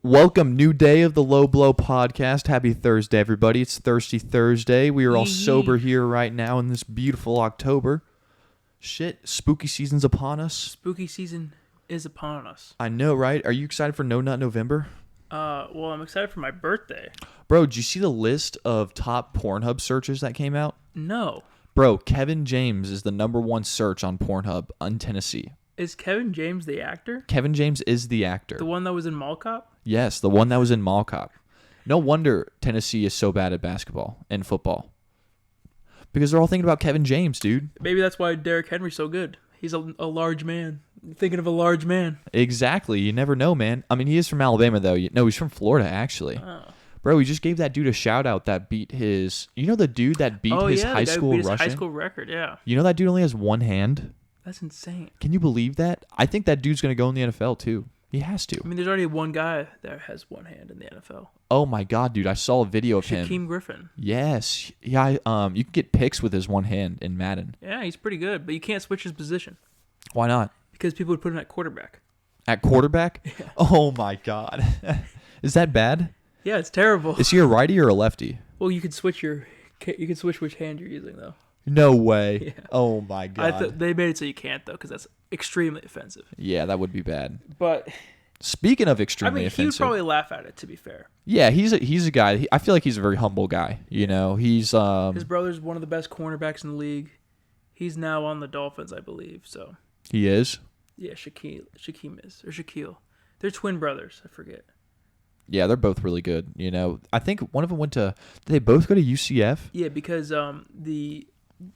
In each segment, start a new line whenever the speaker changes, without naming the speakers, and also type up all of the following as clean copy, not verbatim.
Welcome, new day of the Low Blow podcast. Happy Thursday, everybody. It's Thirsty Thursday. We are all sober here right now in this beautiful October. Shit, spooky season's upon us.
Spooky season is upon us.
I know, right? Are you excited for No Nut November?
Well, I'm excited for my birthday.
Bro, did you see the list of top Pornhub searches that came out?
No.
Bro, Kevin James is the #1 search on Pornhub in Tennessee.
Is Kevin James the actor?
Kevin James is the actor.
The one that was in Mall Cop?
Yes, the one that was in Mall Cop. No wonder Tennessee is so bad at basketball and football. Because they're all thinking about Kevin James, dude.
Maybe that's why Derrick Henry's so good. He's a large man. Thinking of a large man.
Exactly. You never know, man. I mean, he is from Alabama, though. No, he's from Florida, actually.
Oh.
Bro, we just gave that dude a shout-out that beat his... You know the dude that beat his high school rushing?
High school record, yeah.
You know that dude only has one hand?
That's insane.
Can you believe that? I think that dude's going to go in the NFL, too. He has to.
I mean, there's already one guy that has one hand in the NFL.
Oh, my God, dude. I saw a video of him.
Shaquem Griffin.
Yes. Yeah, you can get picks with his one hand in Madden.
Yeah, he's pretty good, but you can't switch his position.
Why not?
Because people would put him at quarterback.
At quarterback?
Yeah.
Oh, my God. Is that bad?
Yeah, it's terrible.
Is he a righty or a lefty?
Well, you can switch which hand you're using, though.
No way.
Yeah.
Oh, my God.
They made it so you can't, though, because that's extremely offensive.
Yeah, that would be bad.
But
speaking of extremely offensive,
he would probably laugh at it, to be fair.
Yeah, he's a guy. I feel like he's a very humble guy. You know, he's
his brother's one of the best cornerbacks in the league. He's now on the Dolphins, I believe. So
he is.
Yeah, Shaquille is, or Shaquille. They're twin brothers. I forget.
Yeah, they're both really good. You know, I think one of them went to. Did they both go to UCF?
Yeah, because the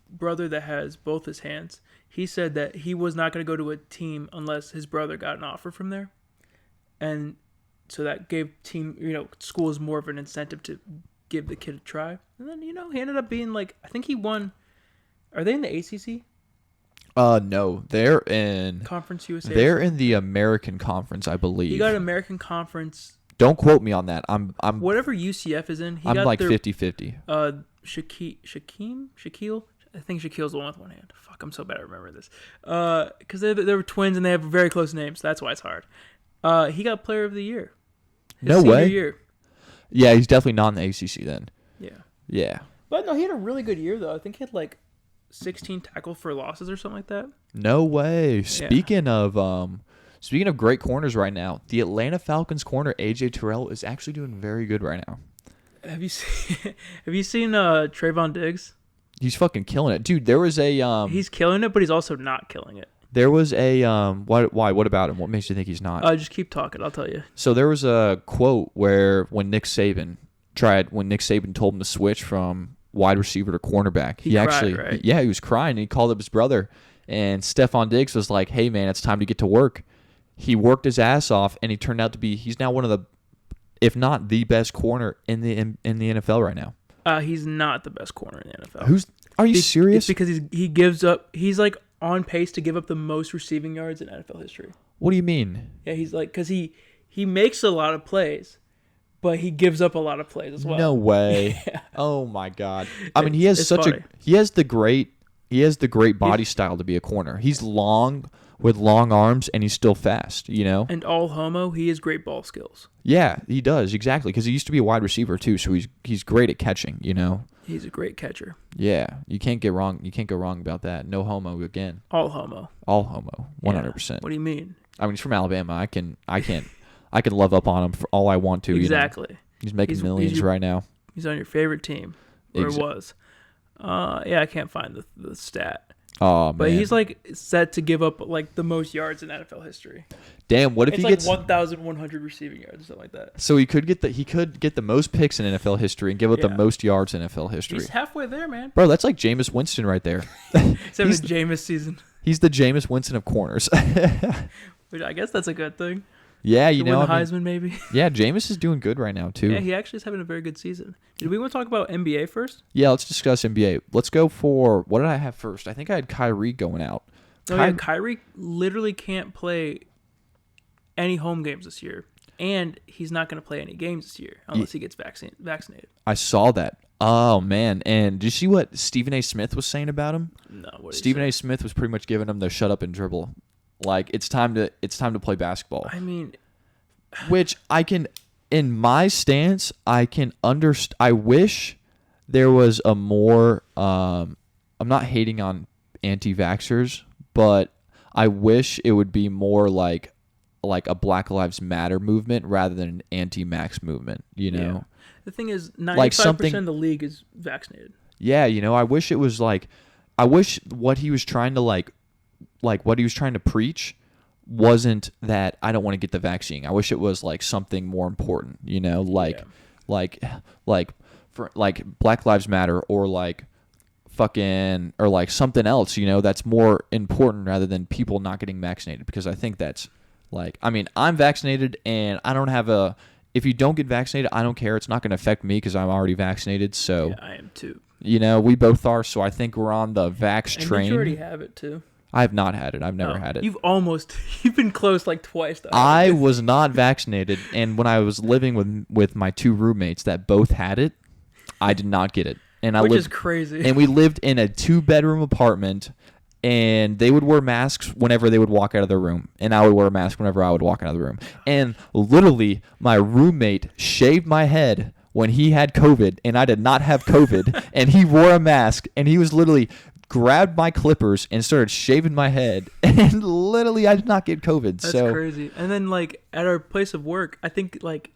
brother that has both his hands, he said that he was not going to go to a team unless his brother got an offer from there, and so that gave schools more of an incentive to give the kid a try. And then he ended up being I think he won. Are they in the ACC?
No, they're in
Conference USA.
They're in the American Conference, I believe.
He got an American Conference.
Don't quote me on that. I'm
whatever UCF is in.
I'm like 50-50.
Shaquille. I think Shaquille's the one with one hand. Fuck, I'm so bad at remembering this. Because they were twins and they have very close names. So that's why it's hard. He got Player of the Year.
No way.
Year.
Yeah, he's definitely not in the ACC then.
Yeah.
Yeah.
But no, he had a really good year though. I think he had 16 tackles for losses or something like that.
No way.
Yeah.
Speaking of great corners right now, the Atlanta Falcons corner AJ Terrell is actually doing very good right now.
Have you seen Trayvon Diggs?
He's fucking killing it, dude. There was a
He's killing it, but he's also not killing it.
There was a why? What about him? What makes you think he's not?
Just keep talking. I'll tell you.
So there was a quote where when Nick Saban told him to switch from wide receiver to cornerback, he actually
cried, right?
He was crying. And he called up his brother, and Stephon Diggs was like, "Hey man, it's time to get to work." He worked his ass off, and he turned out to be he's now one of the, if not the best corner in the NFL right now.
He's not the best corner in the NFL.
Are you serious?
It's because he gives up. He's on pace to give up the most receiving yards in NFL history.
What do you mean?
Yeah, he's because he makes a lot of plays, but he gives up a lot of plays as well.
No way.
Yeah.
Oh my God. I mean, he has the great body style to be a corner. He's long with long arms and he's still fast,
And all homo, he has great ball skills.
Yeah, he does, exactly, because he used to be a wide receiver too, so he's great at catching,
He's a great catcher.
Yeah, you can't go wrong about that. No homo again.
All homo.
100%.
Yeah. What do you mean?
I mean, he's from Alabama. I can love up on him for all I want to.
Exactly.
He's making millions right now.
He's on your favorite team, or it was. Yeah, I can't find the stat.
Oh man!
But he's set to give up the most yards in NFL history.
Damn! What if
it's
he gets
1,100 receiving yards or something like that?
So he could get the most picks in NFL history and give up the most yards in NFL history.
He's halfway there, man.
Bro, that's like Jameis Winston right there.
He's having a Jameis season.
He's the Jameis Winston of corners.
Which I guess that's a good thing.
Yeah,
win the Heisman maybe.
Yeah, Jameis is doing good right now too.
Yeah, he actually is having a very good season. Did we want to talk about NBA first?
Yeah, let's discuss NBA. Let's go for what did I have first? I think I had Kyrie going out.
Kyrie literally can't play any home games this year, and he's not going to play any games this year unless he gets vaccinated.
I saw that. Oh man! And did you see what Stephen A. Smith was saying about him?
No.
Stephen A. Smith was pretty much giving him the shut up and dribble. It's time to play basketball.
I mean,
Which I can, in my stance, I can understand. I wish there was a more. I'm not hating on anti-vaxxers, but I wish it would be more like a Black Lives Matter movement rather than an anti-max movement. You know.
Yeah. The thing is, 95%
Like something-
of the league is vaccinated.
Yeah, I wish it was like, I wish what he was trying to like what he was trying to preach wasn't that I don't want to get the vaccine. I wish it was like something more important, like for like Black Lives Matter or like fucking or like something else, that's more important rather than people not getting vaccinated, because I think that's like, I mean, I'm vaccinated and I don't have if you don't get vaccinated, I don't care. It's not going to affect me because I'm already vaccinated. So
Yeah, I am too.
we both are. So I think we're on the vax
And
train.
you already have it too.
I have not had it. I've never had it.
You've been close like twice though.
I was not vaccinated, and when I was living with my two roommates that both had it, I did not get it. And
Which is crazy.
And we lived in a 2-bedroom apartment, and they would wear masks whenever they would walk out of their room, and I would wear a mask whenever I would walk out of the room. And literally, my roommate shaved my head when he had COVID, and I did not have COVID, and he wore a mask, and he was literally grabbed my clippers and started shaving my head, and literally I did not get COVID.
That's crazy. And then like at our place of work, I think like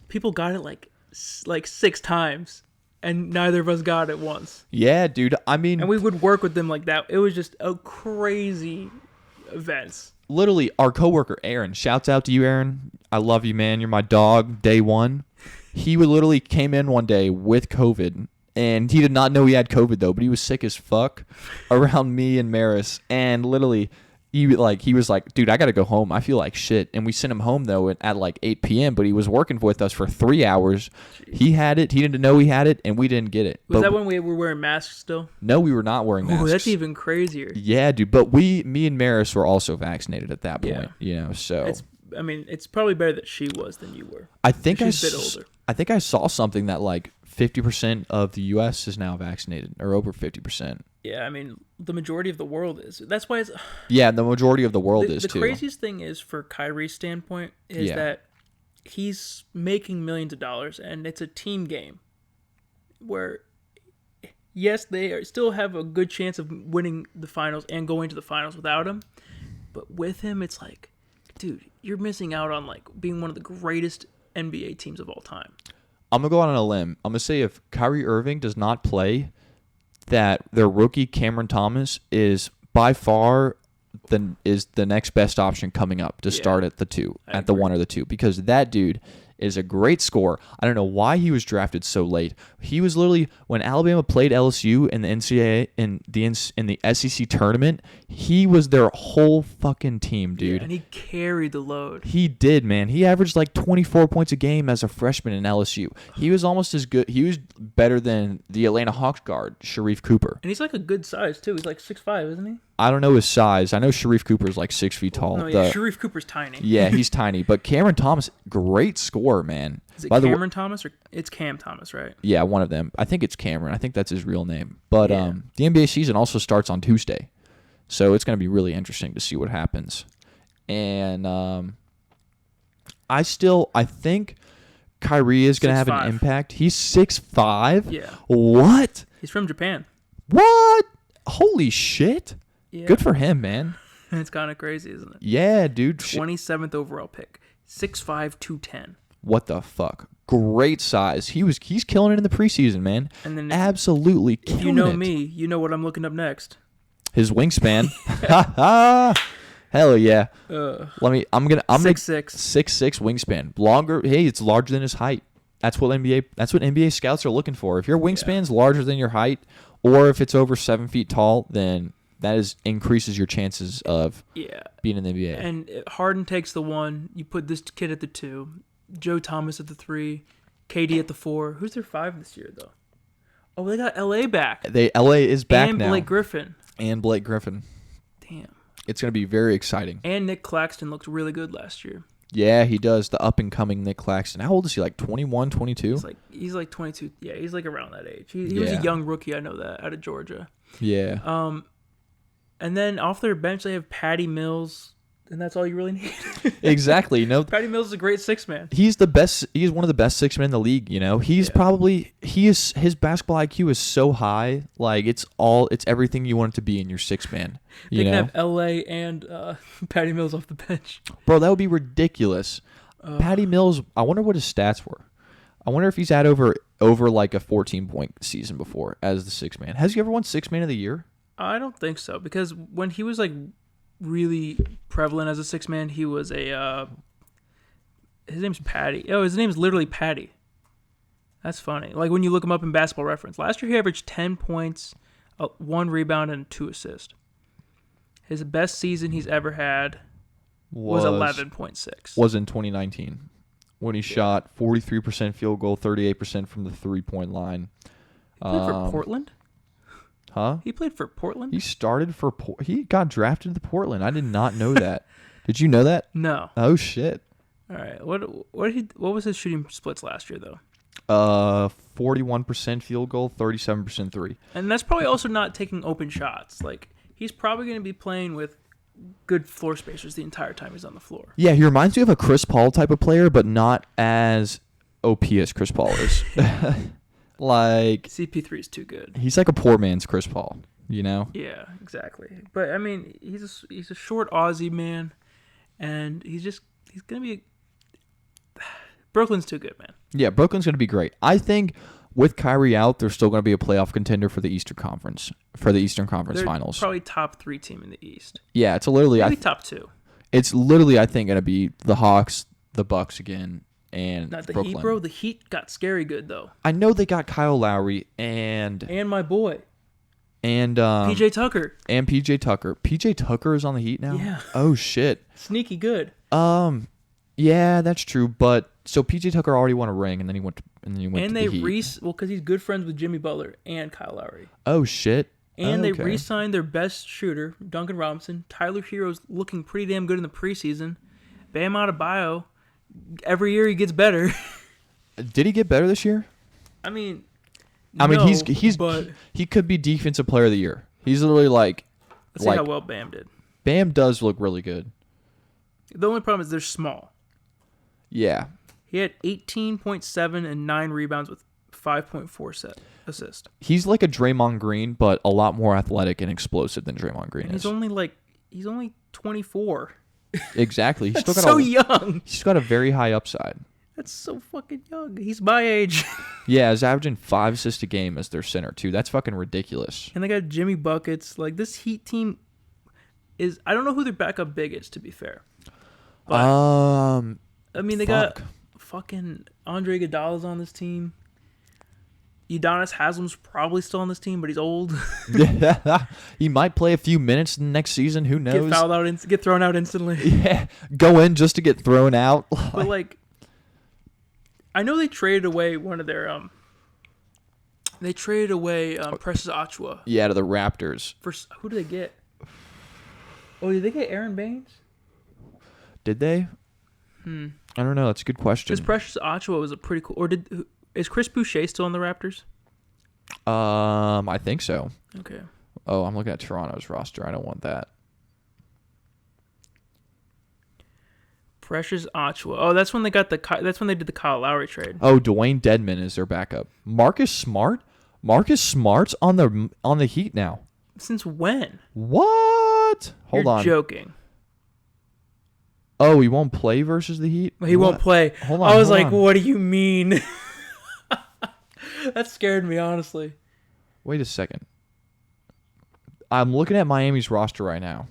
people got it like 6 times, and neither of us got it once.
Yeah, dude. I mean,
and we would work with them like that. It was just a crazy events.
Literally, our coworker Aaron, shouts out to you, Aaron. I love you, man. You're my dog. Day one, he would literally came in one day with COVID. And he did not know he had COVID though, but he was sick as fuck around me and Maris. And literally, he was like, dude, I gotta go home. I feel like shit. And we sent him home though at like 8 p.m. But he was working with us for 3 hours. Jeez. He had it. He didn't know he had it, and we didn't get it.
Was that when we were wearing masks still?
No, we were not wearing masks.
Oh, that's even crazier.
Yeah, dude. But me and Maris were also vaccinated at that point.
Yeah.
So
it's probably better that she was than you were.
I think
she's a bit older.
I think I saw something that like 50% of the U.S. is now vaccinated, or over 50%.
Yeah, I mean, the majority of the world is. That's why it's...
Yeah, the majority of the world is, too.
The craziest thing is, for Kyrie's standpoint, is that he's making millions of dollars, and it's a team game where, yes, they still have a good chance of winning the finals and going to the finals without him, but with him, it's like, dude, you're missing out on like being one of the greatest NBA teams of all time.
I'm going to go out on a limb. I'm going to say if Kyrie Irving does not play, that their rookie Cameron Thomas is by far is the next best option coming up to start at the 2, at the 1 or the 2, because that dude is a great scorer. I don't know why he was drafted so late. He was literally, when Alabama played LSU in the NCAA in the SEC tournament, he was their whole fucking team, dude.
Yeah, and he carried the load.
He did, man. He averaged like 24 points a game as a freshman in LSU. He was almost as good. He was better than the Atlanta Hawks guard, Sharif Cooper.
And he's like a good size too. He's like 6'5", isn't he?
I don't know his size. I know Sharif Cooper's like 6 feet tall.
No, yeah, Sharif Cooper's tiny.
Yeah, he's tiny. But Cameron Thomas, great scorer, man.
Is it Cameron Thomas or it's Cam Thomas, right?
Yeah, one of them. I think it's Cameron. I think that's his real name. But the NBA season also starts on Tuesday, so it's going to be really interesting to see what happens. And I think Kyrie is going to have an impact. He's 6'5".
Yeah.
What?
He's from Japan.
What? Holy shit.
Yeah.
Good for him, man.
It's kind of crazy, isn't it?
Yeah, dude.
27th overall pick. 6'5", 210.
What the fuck? Great size. He's killing it in the preseason, man.
And then
absolutely killing it.
If you know me, you know what I'm looking up next.
His wingspan. Hell yeah. I'm
6'6".
6'6" wingspan. Longer. Hey, it's larger than his height. That's what NBA scouts are looking for. If your wingspan's larger than your height, or if it's over 7 feet tall, then that increases your chances of being in the NBA.
And Harden takes the 1. You put this kid at the 2. Joe Thomas at the 3. KD at the 4. Who's their 5 this year, though? Oh, they got LA back.
LA is back now.
And Blake Griffin.
Damn. It's going to be very exciting.
And Nick Claxton looked really good last year.
Yeah, he does. The up-and-coming Nick Claxton. How old is he? Like 21, 22?
He's like 22. Yeah, he's like around that age. He was a young rookie, I know that, out of Georgia.
Yeah.
And then off their bench, they have Patty Mills, And that's all you really need.
Exactly. You know,
Patty Mills is a great six man.
he's the best. He's one of the best six men in the league. You know, he's probably his basketball IQ is so high. Like it's everything you want it to be in your six man.
They can have LA and Patty Mills off the bench.
Bro, that would be ridiculous. Patty Mills. I wonder what his stats were. I wonder if he's had over like a 14-point season before as the six man. Has he ever won six man of the year?
I don't think so, because when he was like really prevalent as a six man, he was a his name's Patty. Oh, his name's literally Patty. That's funny. Like when you look him up in Basketball Reference. Last year he averaged 10 points, 1 rebound, and 2 assists. His best season he's ever had was 11.6.
Was in 2019 when he shot 43% field goal, 38% from the 3-point line.
He played for Portland?
Huh?
He played for Portland?
He started for he got drafted to Portland. I did not know that. Did you know that?
No.
Oh shit.
All right. What was his shooting splits last year though?
41% field goal, 37% three.
And that's probably also not taking open shots. Like he's probably going to be playing with good floor spacers the entire time he's on the floor.
Yeah, he reminds me of a Chris Paul type of player, but not as OP as Chris Paul is. Like
CP3 is too good.
He's like a poor man's Chris Paul, you know?
Yeah, exactly. But I mean, he's a short Aussie man, and he's gonna be. Brooklyn's too good, man.
Yeah, Brooklyn's gonna be great. I think with Kyrie out, they're still gonna be a playoff contender for the Eastern Conference
They're
Finals.
Probably top 3 team in the East.
Yeah, it's literally
Maybe top 2.
It's literally I think gonna be the Hawks, the Bucks again. And
not the
Brooklyn.
Heat, bro. The Heat got scary good though.
I know they got Kyle Lowry and
my boy
and
PJ Tucker.
And PJ Tucker. PJ Tucker is on the Heat now?
Yeah.
Oh shit.
Sneaky good.
Yeah, that's true. But so PJ Tucker already won a ring, and then he went to the Heat.
Because he's good friends with Jimmy Butler and Kyle Lowry.
Oh shit.
And they re-signed their best shooter, Duncan Robinson. Tyler Hero's looking pretty damn good in the preseason. Bam Adebayo. Every year he gets better.
Did he get better this year?
I mean,
he could be defensive player of the year. He's literally like.
Let's see how well Bam did.
Bam does look really good.
The only problem is they're small.
Yeah.
He had 18.7 and 9 rebounds with 5.4 assists.
He's like a Draymond Green, but a lot more athletic and explosive than Draymond Green is.
He's only 24.
Exactly. He's
That's so young.
He's got a very high upside.
That's so fucking young. He's my age.
Yeah, he's averaging 5 assists a game as their center, too. That's fucking ridiculous.
And they got Jimmy Buckets. Like, this Heat team is... I don't know who their backup big is, to be fair. But, I mean, they got fucking Andre Iguodala's on this team. Udonis Haslam's probably still on this team, but he's old.
Yeah, he might play a few minutes next season. Who knows?
Get thrown out instantly.
Yeah, go in just to get thrown out.
But like, I know they traded away one of their Precious Achiuwa.
Yeah, to the Raptors.
Who did they get? Oh, did they get Aaron Baines?
Did they? I don't know. That's a good question.
Because Precious Achiuwa was a pretty cool. Or is Chris Boucher still on the Raptors?
I think so.
Okay.
Oh, I'm looking at Toronto's roster. I don't want that.
Precious Achiuwa. Oh, that's when they got that's when they did the Kyle Lowry trade.
Oh, Dwayne Dedmon is their backup. Marcus Smart? Marcus Smart's on the Heat now.
Since when?
What? Hold on.
You're joking.
Oh, he won't play versus the Heat?
He won't play.
Hold on.
I was like, what do you mean? That scared me, honestly.
Wait a second. I'm looking at Miami's roster right now.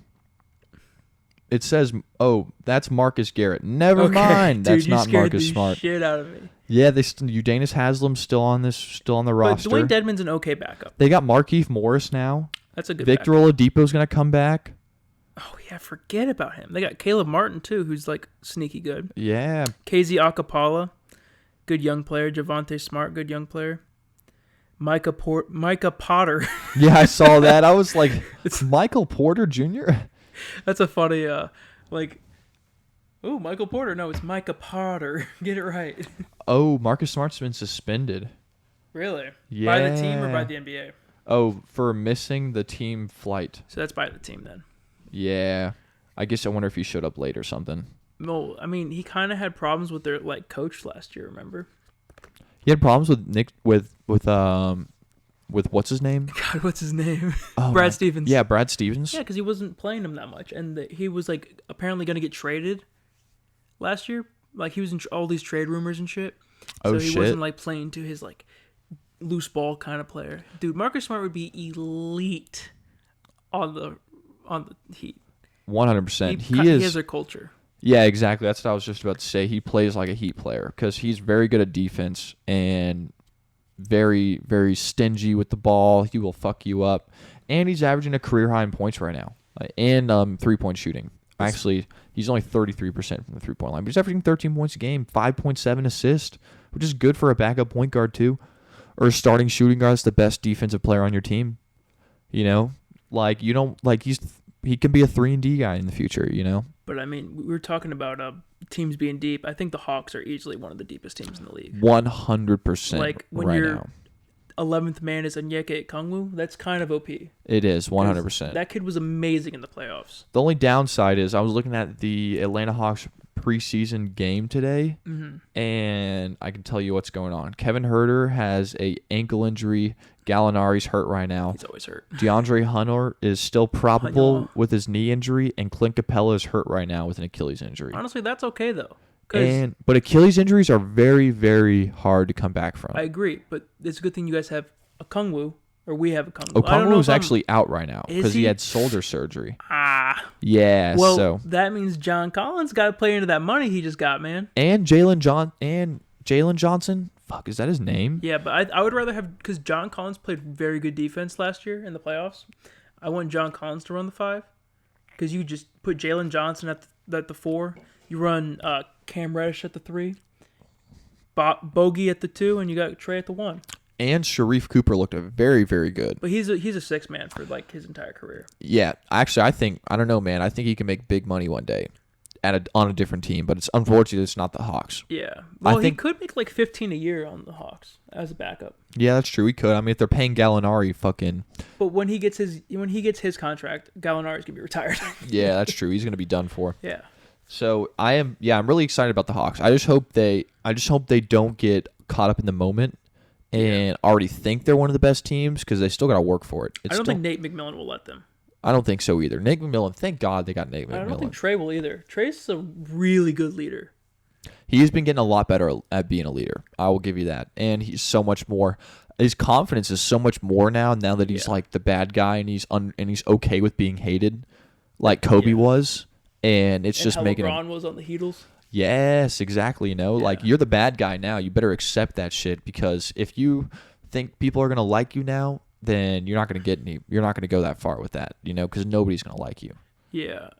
It says, oh, that's Marcus Garrett. Never mind.
Dude,
that's not Marcus Smart.
Shit out of me.
Yeah, Udonis Haslam's still on the roster.
But Dwayne Dedmon's an okay backup.
They got Markieff Morris now.
That's a good
Victor
backup.
Oladipo's going to come back.
Oh, yeah, forget about him. They got Caleb Martin, too, who's, like, sneaky good.
Yeah.
KZ Akapala, good young player. Javonte Smart, good young player. Micah Potter.
Yeah, I saw that. I was like, it's Michael Porter Jr.?
That's a funny, Michael Porter. No, it's Micah Potter. Get it right.
Oh, Marcus Smart's been suspended.
Really?
Yeah.
By the team or by the NBA?
Oh, for missing the team flight.
So that's by the team then.
Yeah. I guess I wonder if he showed up late or something.
No, I mean he kind of had problems with their like coach last year. Remember?
He had problems with Nick with what's his name?
God, what's his name?
Oh,
Brad Stevens.
Yeah, Brad Stevens.
Yeah, because he wasn't playing him that much, and he was like apparently going to get traded last year. Like he was in all these trade rumors and shit. So he wasn't like playing to his like loose ball kind of player. Dude, Marcus Smart would be elite on the Heat.
100%.
He has their culture.
Yeah, exactly. That's what I was just about to say. He plays like a Heat player because he's very good at defense and very, very stingy with the ball. He will fuck you up. And he's averaging a career high in points right now. And 3-point shooting. Actually, he's only 33% from the 3-point line. But he's averaging 13 points a game, 5.7 assists, which is good for a backup point guard too. Or a starting shooting guard that's the best defensive player on your team. You know? Like, you don't... Like, he can be a 3-and-D guy in the future, you know?
But, I mean, we were talking about teams being deep. I think the Hawks are easily one of the deepest teams in the league.
100%
like, when
right
your
now.
11th man is Onyeka Okongwu, that's kind of OP.
It is, 100%.
That kid was amazing in the playoffs.
The only downside is I was looking at the Atlanta Hawks preseason game today, and I can tell you what's going on. Kevin Huerter has a ankle injury. Gallinari's hurt right now.
He's always hurt.
DeAndre Hunter is still probable with his knee injury, and Clint Capella is hurt right now with an Achilles injury.
Honestly, that's okay, though.
But Achilles injuries are very, very hard to come back from.
I agree, but it's a good thing you guys have Okongwu, or we have Okongwu.
Okongwu is actually out right now because he had shoulder surgery. Yeah,
well,
so
that means John Collins got to play into that money he just got, man.
And Jalen Johnson. Fuck, is that his name?
Yeah, but I would rather have, because John Collins played very good defense last year in the playoffs. I want John Collins to run the 5, because you just put Jalen Johnson at the 4. You run Cam Reddish at the 3, Bogey at the 2, and you got Trey at the 1.
And Sharif Cooper looked very, very good.
But he's a 6-man for like his entire career.
Yeah, actually, I don't know, man. I think he can make big money one day on a different team, but it's unfortunately it's not the Hawks.
Yeah, well, he could make like 15 a year on the Hawks as a backup.
Yeah, that's true. He could. I mean, if they're paying Gallinari, fucking.
But when he gets his contract, Gallinari's gonna be retired.
Yeah, that's true. He's gonna be done for.
Yeah.
So I'm really excited about the Hawks. I just hope they don't get caught up in the moment and already think they're one of the best teams, because they still got to work for it.
I don't think Nate McMillan will let them.
I don't think so either. Nate McMillan, thank God they got Nate McMillan.
I don't think Trey will either. Trey's a really good leader.
He's been getting a lot better at being a leader. I will give you that. And he's so much more. His confidence is so much more now that he's like the bad guy and he's okay with being hated, like Kobe was. And it's just making
LeBron was on the Heatles.
Yes, exactly. You know, like you're the bad guy now. You better accept that shit, because if you think people are gonna like you now, then you're not gonna you're not gonna go that far with that. You know, because nobody's gonna like you.
Yeah,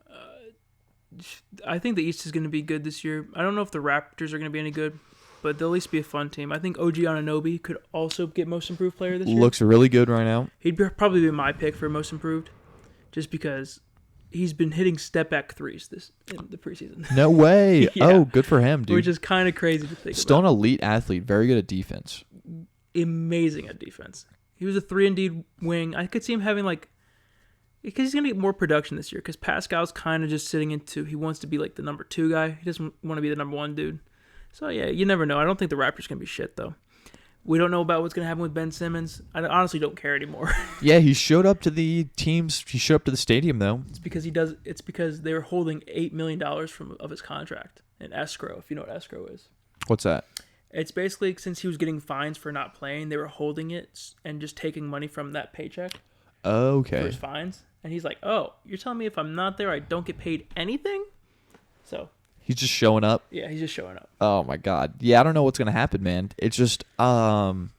I think the East is gonna be good this year. I don't know if the Raptors are gonna be any good, but they'll at least be a fun team. I think OG Anunoby could also get Most Improved Player this year.
Looks really good right now.
He'd probably be my pick for Most Improved, just because he's been hitting step-back threes in the preseason.
No way. Yeah. Oh, good for him, dude.
Which is kind of crazy to think
Still
about.
An elite athlete, very good at defense.
Amazing at defense. He was a 3-and-D wing. I could see him having because he's going to get more production this year, because Pascal's kind of just sitting into, he wants to be like the number 2 guy. He doesn't want to be the number 1 dude. So, yeah, you never know. I don't think the Raptors going to be shit, though. We don't know about what's going to happen with Ben Simmons. I honestly don't care anymore.
Yeah, he showed up to the teams. He showed up to the stadium, though.
It's because they were holding $8 million of his contract in escrow, if you know what escrow is.
What's that?
It's basically, since he was getting fines for not playing, they were holding it and just taking money from that paycheck.
Okay.
For his fines. And he's like, oh, you're telling me if I'm not there, I don't get paid anything? So...
He's just showing up.
Yeah, he's just showing up.
Oh my God. Yeah, I don't know what's gonna happen, man. It's just I'm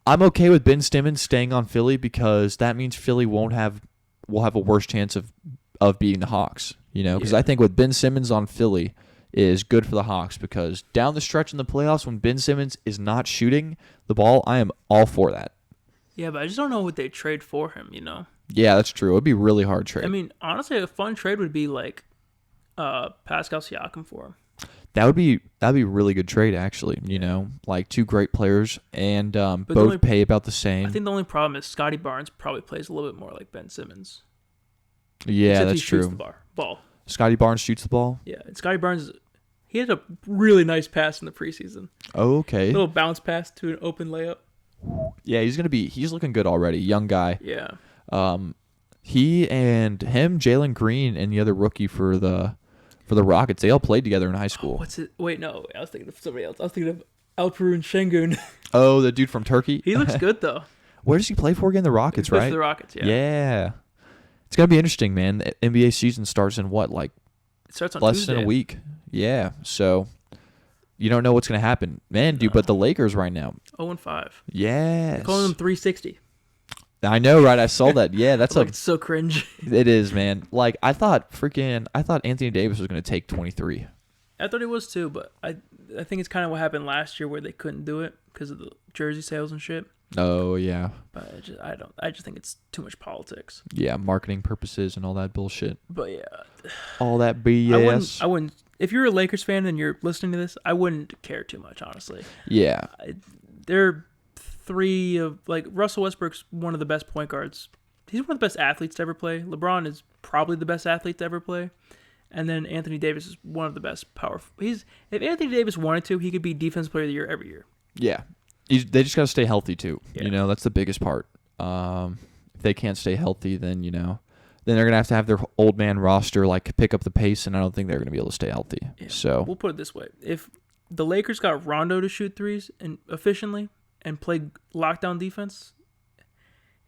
okay with Ben Simmons staying on Philly, because that means Philly will have a worse chance of beating the Hawks. You know, because I think with Ben Simmons on Philly is good for the Hawks, because down the stretch in the playoffs when Ben Simmons is not shooting the ball, I am all for that.
Yeah, but I just don't know what they trade for him. You know.
Yeah, that's true. It'd be a really hard trade.
I mean, honestly, a fun trade would be like Pascal Siakam for him.
That'd be a really good trade, actually. You know, like 2 great players, and both pay about the same.
I think the only problem is Scotty Barnes probably plays a little bit more like Ben Simmons.
Yeah,
Except
that's
he
true.
Shoots the ball.
Scotty Barnes shoots the ball.
Yeah, and Scotty Barnes, he had a really nice pass in the preseason.
Oh, okay.
Little bounce pass to an open layup.
Yeah, he's looking good already. Young guy.
Yeah.
He and him, Jalen Green, and the other rookie for the Rockets, they all played together in high school.
What's it? Wait, no. I was thinking of somebody else. I was thinking of Alperun Şengün.
Oh, the dude from Turkey?
He looks good, though.
Where does he play for again? The Rockets,
He plays
right?
for the Rockets, yeah.
Yeah. It's going to be interesting, man. The NBA season starts in what, like
It starts on
less
Tuesday.
than a week? Yeah. So you don't know what's going to happen. Man, dude, but the Lakers right now.
0-5.
Yes.
They're calling them 360.
I know, right? I saw that. Yeah, that's
It's so cringe.
It is, man. Like I thought Anthony Davis was going to take 23.
I thought it was too, but I think it's kind of what happened last year where they couldn't do it because of the jersey sales and shit.
Oh yeah.
But I just think it's too much politics.
Yeah, marketing purposes and all that bullshit.
But yeah,
All that BS.
I wouldn't. If you're a Lakers fan and you're listening to this, I wouldn't care too much, honestly.
Yeah.
They're three of Russell Westbrook's one of the best point guards. He's one of the best athletes to ever play. LeBron is probably the best athlete to ever play. And then Anthony Davis is one of the best power. If Anthony Davis wanted to, he could be Defensive Player of the Year every year.
Yeah. They just got to stay healthy too.
Yeah.
You know, that's the biggest part. If they can't stay healthy, then then they're gonna have to have their old man roster pick up the pace, and I don't think they're gonna be able to stay healthy.
Yeah.
So
we'll put it this way: if the Lakers got Rondo to shoot threes and efficiently and play lockdown defense,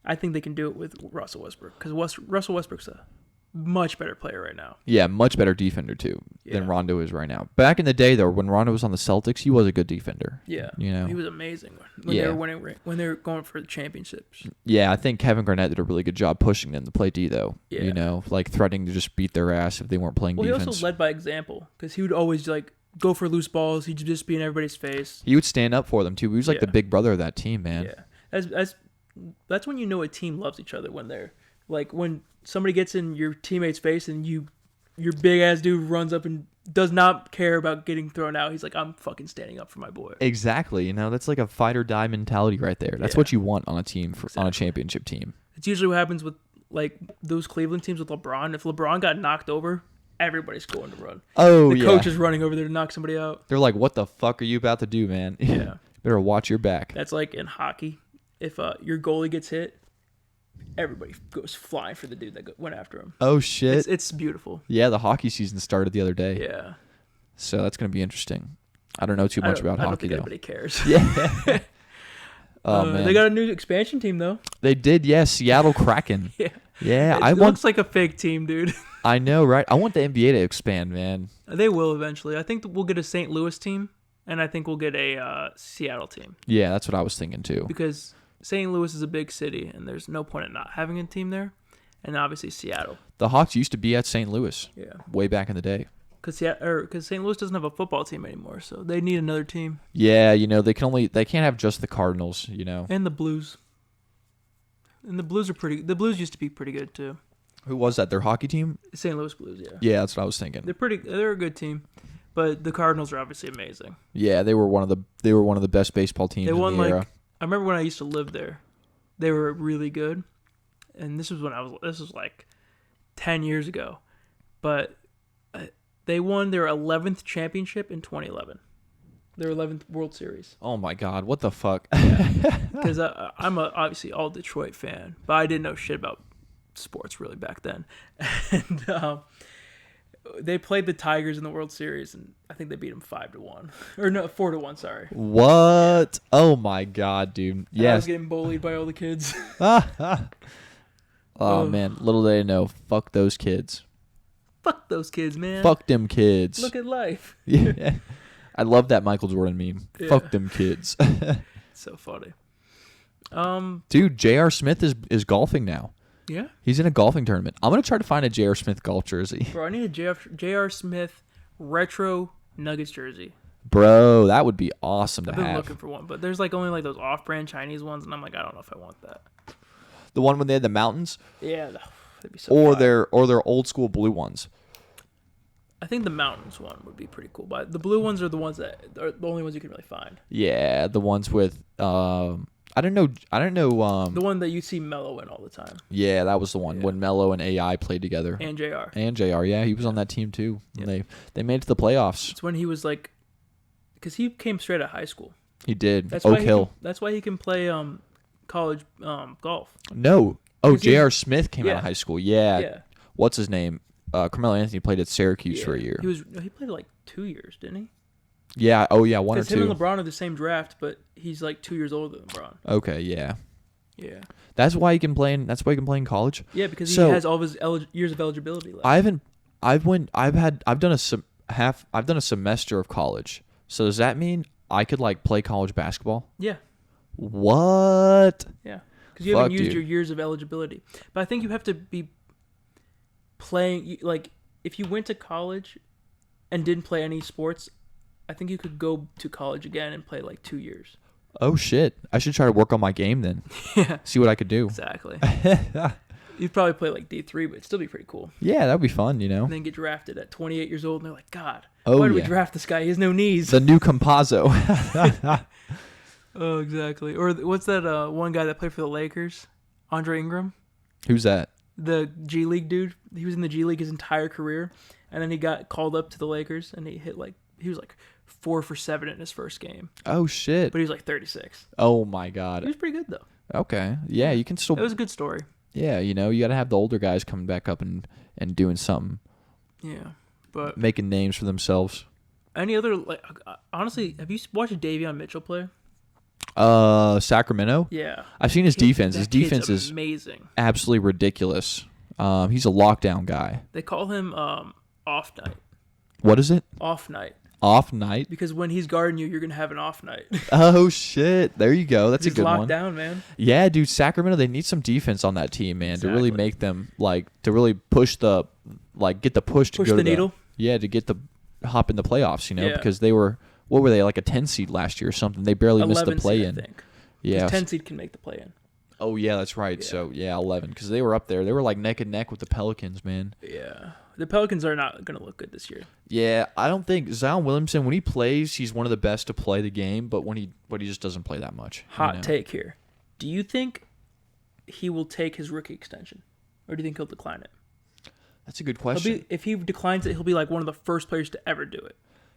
I think they can do it with Russell Westbrook because Russell Westbrook's a much better player right now.
Yeah, much better defender too than Rondo is right now. Back in the day, though, when Rondo was on the Celtics, he was a good defender.
Yeah, he was amazing when they were winning, when they were going for the championships.
Yeah, I think Kevin Garnett did a really good job pushing them to play D, though.
Yeah.
Threatening to just beat their ass if they weren't playing defense.
He also led by example because he would always go for loose balls. He'd just be in everybody's face.
He would stand up for them too. He was the big brother of that team, man.
Yeah, that's when you know a team loves each other, when they're when somebody gets in your teammate's face and your big ass dude runs up and does not care about getting thrown out. He's like, I'm fucking standing up for my boy.
Exactly. That's like a fight or die mentality right there. That's what you want on a team on a championship team.
It's usually what happens with those Cleveland teams with LeBron. If LeBron got knocked over, everybody's going to run.
Oh,
the coach is running over there to knock somebody out.
They're like, what the fuck are you about to do, man?
Yeah.
Better watch your back.
That's like in hockey. If your goalie gets hit, everybody goes flying for the dude that went after him.
Oh, shit.
It's beautiful.
Yeah, the hockey season started the other day.
Yeah.
So that's going to be interesting. I don't know too much about hockey, though.
I don't think anybody cares.
Yeah. Oh, man.
They got a new expansion team, though.
They did, yeah. Seattle Kraken.
Yeah.
Yeah.
It looks like a fake team, dude.
I know, right? I want the NBA to expand, man.
They will eventually. I think we'll get a St. Louis team, and I think we'll get a Seattle team.
Yeah, that's what I was thinking, too.
Because St. Louis is a big city, and there's no point in not having a team there. And obviously Seattle.
The Hawks used to be at St. Louis.
Yeah.
Way back in the day.
Because St. Louis doesn't have a football team anymore, so they need another team.
Yeah, they can't have just the Cardinals,
And the Blues. And the Blues the Blues used to be pretty good too.
Who was that? Their hockey team?
St. Louis Blues, yeah.
Yeah, that's what I was thinking.
They're a good team. But the Cardinals are obviously amazing.
Yeah, they were one of the best baseball teams in the era.
I remember when I used to live there. They were really good. And this was 10 years ago. But they won their 11th championship in 2011. Their 11th World Series.
Oh my God, what the fuck?
Because I'm obviously all Detroit fan, but I didn't know shit about sports really back then. And they played the Tigers in the World Series, and I think they beat them 5-1. Or no, 4-1, sorry.
What? Oh my God, dude.
Yeah. I
Yes.
was getting bullied by all the kids.
Oh man, little did they know. Fuck those kids.
Fuck those kids, man.
Fuck them kids.
Look at life.
Yeah. I love that Michael Jordan meme.
Yeah.
Fuck them kids.
So funny.
Dude, J.R. Smith is golfing now.
Yeah?
He's in a golfing tournament. I'm going to try to find a J.R. Smith golf jersey.
Bro, I need a J.R. Smith retro Nuggets jersey.
Bro, that would be awesome to
I've been
have.
looking for one, but there's only those off-brand Chinese ones, and I'm like, I don't know if I want that.
The one when they had the mountains?
Yeah, that'd be so
Or
fire.
their old school blue ones.
I think the mountains one would be pretty cool, but the blue ones are the ones that are the only ones you can really find.
Yeah, the ones with I don't know. I don't know.
The one that you see Melo in all the time.
Yeah, that was the one when Melo and AI played together.
And JR.
And JR, yeah, he was on that team too. Yeah. They made it to the playoffs.
It's when he was like, because he came straight out of high school.
He did.
That's
Oak Hill.
That's why he can play college golf.
No. Oh, J.R. Smith came out of high school. Yeah.
Yeah.
What's his name? Carmelo Anthony played at Syracuse for a year.
He played like 2 years, didn't he?
Yeah. Oh, yeah. 1 or 2.
Because him and LeBron are the same draft, but he's like 2 years older than LeBron.
Okay. Yeah.
Yeah.
That's why he can play in. That's why he can play in college.
Yeah, because he has all of his years of eligibility left.
I've done a semester of college. So does that mean I could like play college basketball?
Yeah.
What?
Yeah. Because you haven't used your years of eligibility. But I think you have to be playing, like, if you went to college and didn't play any sports, I think you could go to college again and play like 2 years.
Oh, shit. I should try to work on my game then.
Yeah.
See what I could do.
Exactly. You'd probably play like D3, but it'd still be pretty cool.
Yeah, that would be fun, you know?
And then get drafted at 28 years old, and they're like, God, why did we draft this guy? He has no knees.
The new Compazzo.
Oh, exactly. Or what's that one guy that played for the Lakers? Andre Ingram?
Who's that?
The G League dude. He was in the G League his entire career, and then he got called up to the Lakers, and he was like 4 for 7 in his first game.
Oh, shit.
But he was like 36.
Oh, my God.
He was pretty good, though.
Okay. Yeah, you can still...
It was a good story.
Yeah, you know, you got to have the older guys coming back up and doing something.
Yeah, but...
Making names for themselves.
Any other... like, honestly, have you watched Davion Mitchell play?
Sacramento?
Yeah.
I've seen his defense. His defense is
amazing.
Absolutely ridiculous. He's a lockdown guy.
They call him off night.
What is it?
Off night.
Off night?
Because when he's guarding you, you're going to have an off night.
Oh, shit. There you go. That's a good one.
He's locked down, man.
Yeah, dude. Sacramento, they need some defense on that team, man, to really make them, like, to really push the, like, get the push to go to the needle. Yeah, to get the hop in the playoffs, you know, because they were, what were they, like a 10 seed last year or something? They barely missed the play-in.
I think.
Yeah.
10 seed can make the play-in.
Oh, yeah, that's right. Yeah. So, yeah, 11. Because they were up there. They were, like, neck and neck with the Pelicans, man.
Yeah. The Pelicans are not going to look good this year.
Yeah, I don't think Zion Williamson, when he plays, he's one of the best to play the game, but he just doesn't play that much.
Hot take here. Do you think he will take his rookie extension? Or do you think he'll decline it?
That's a good question.
If he declines it, he'll be like one of the first players to ever do it.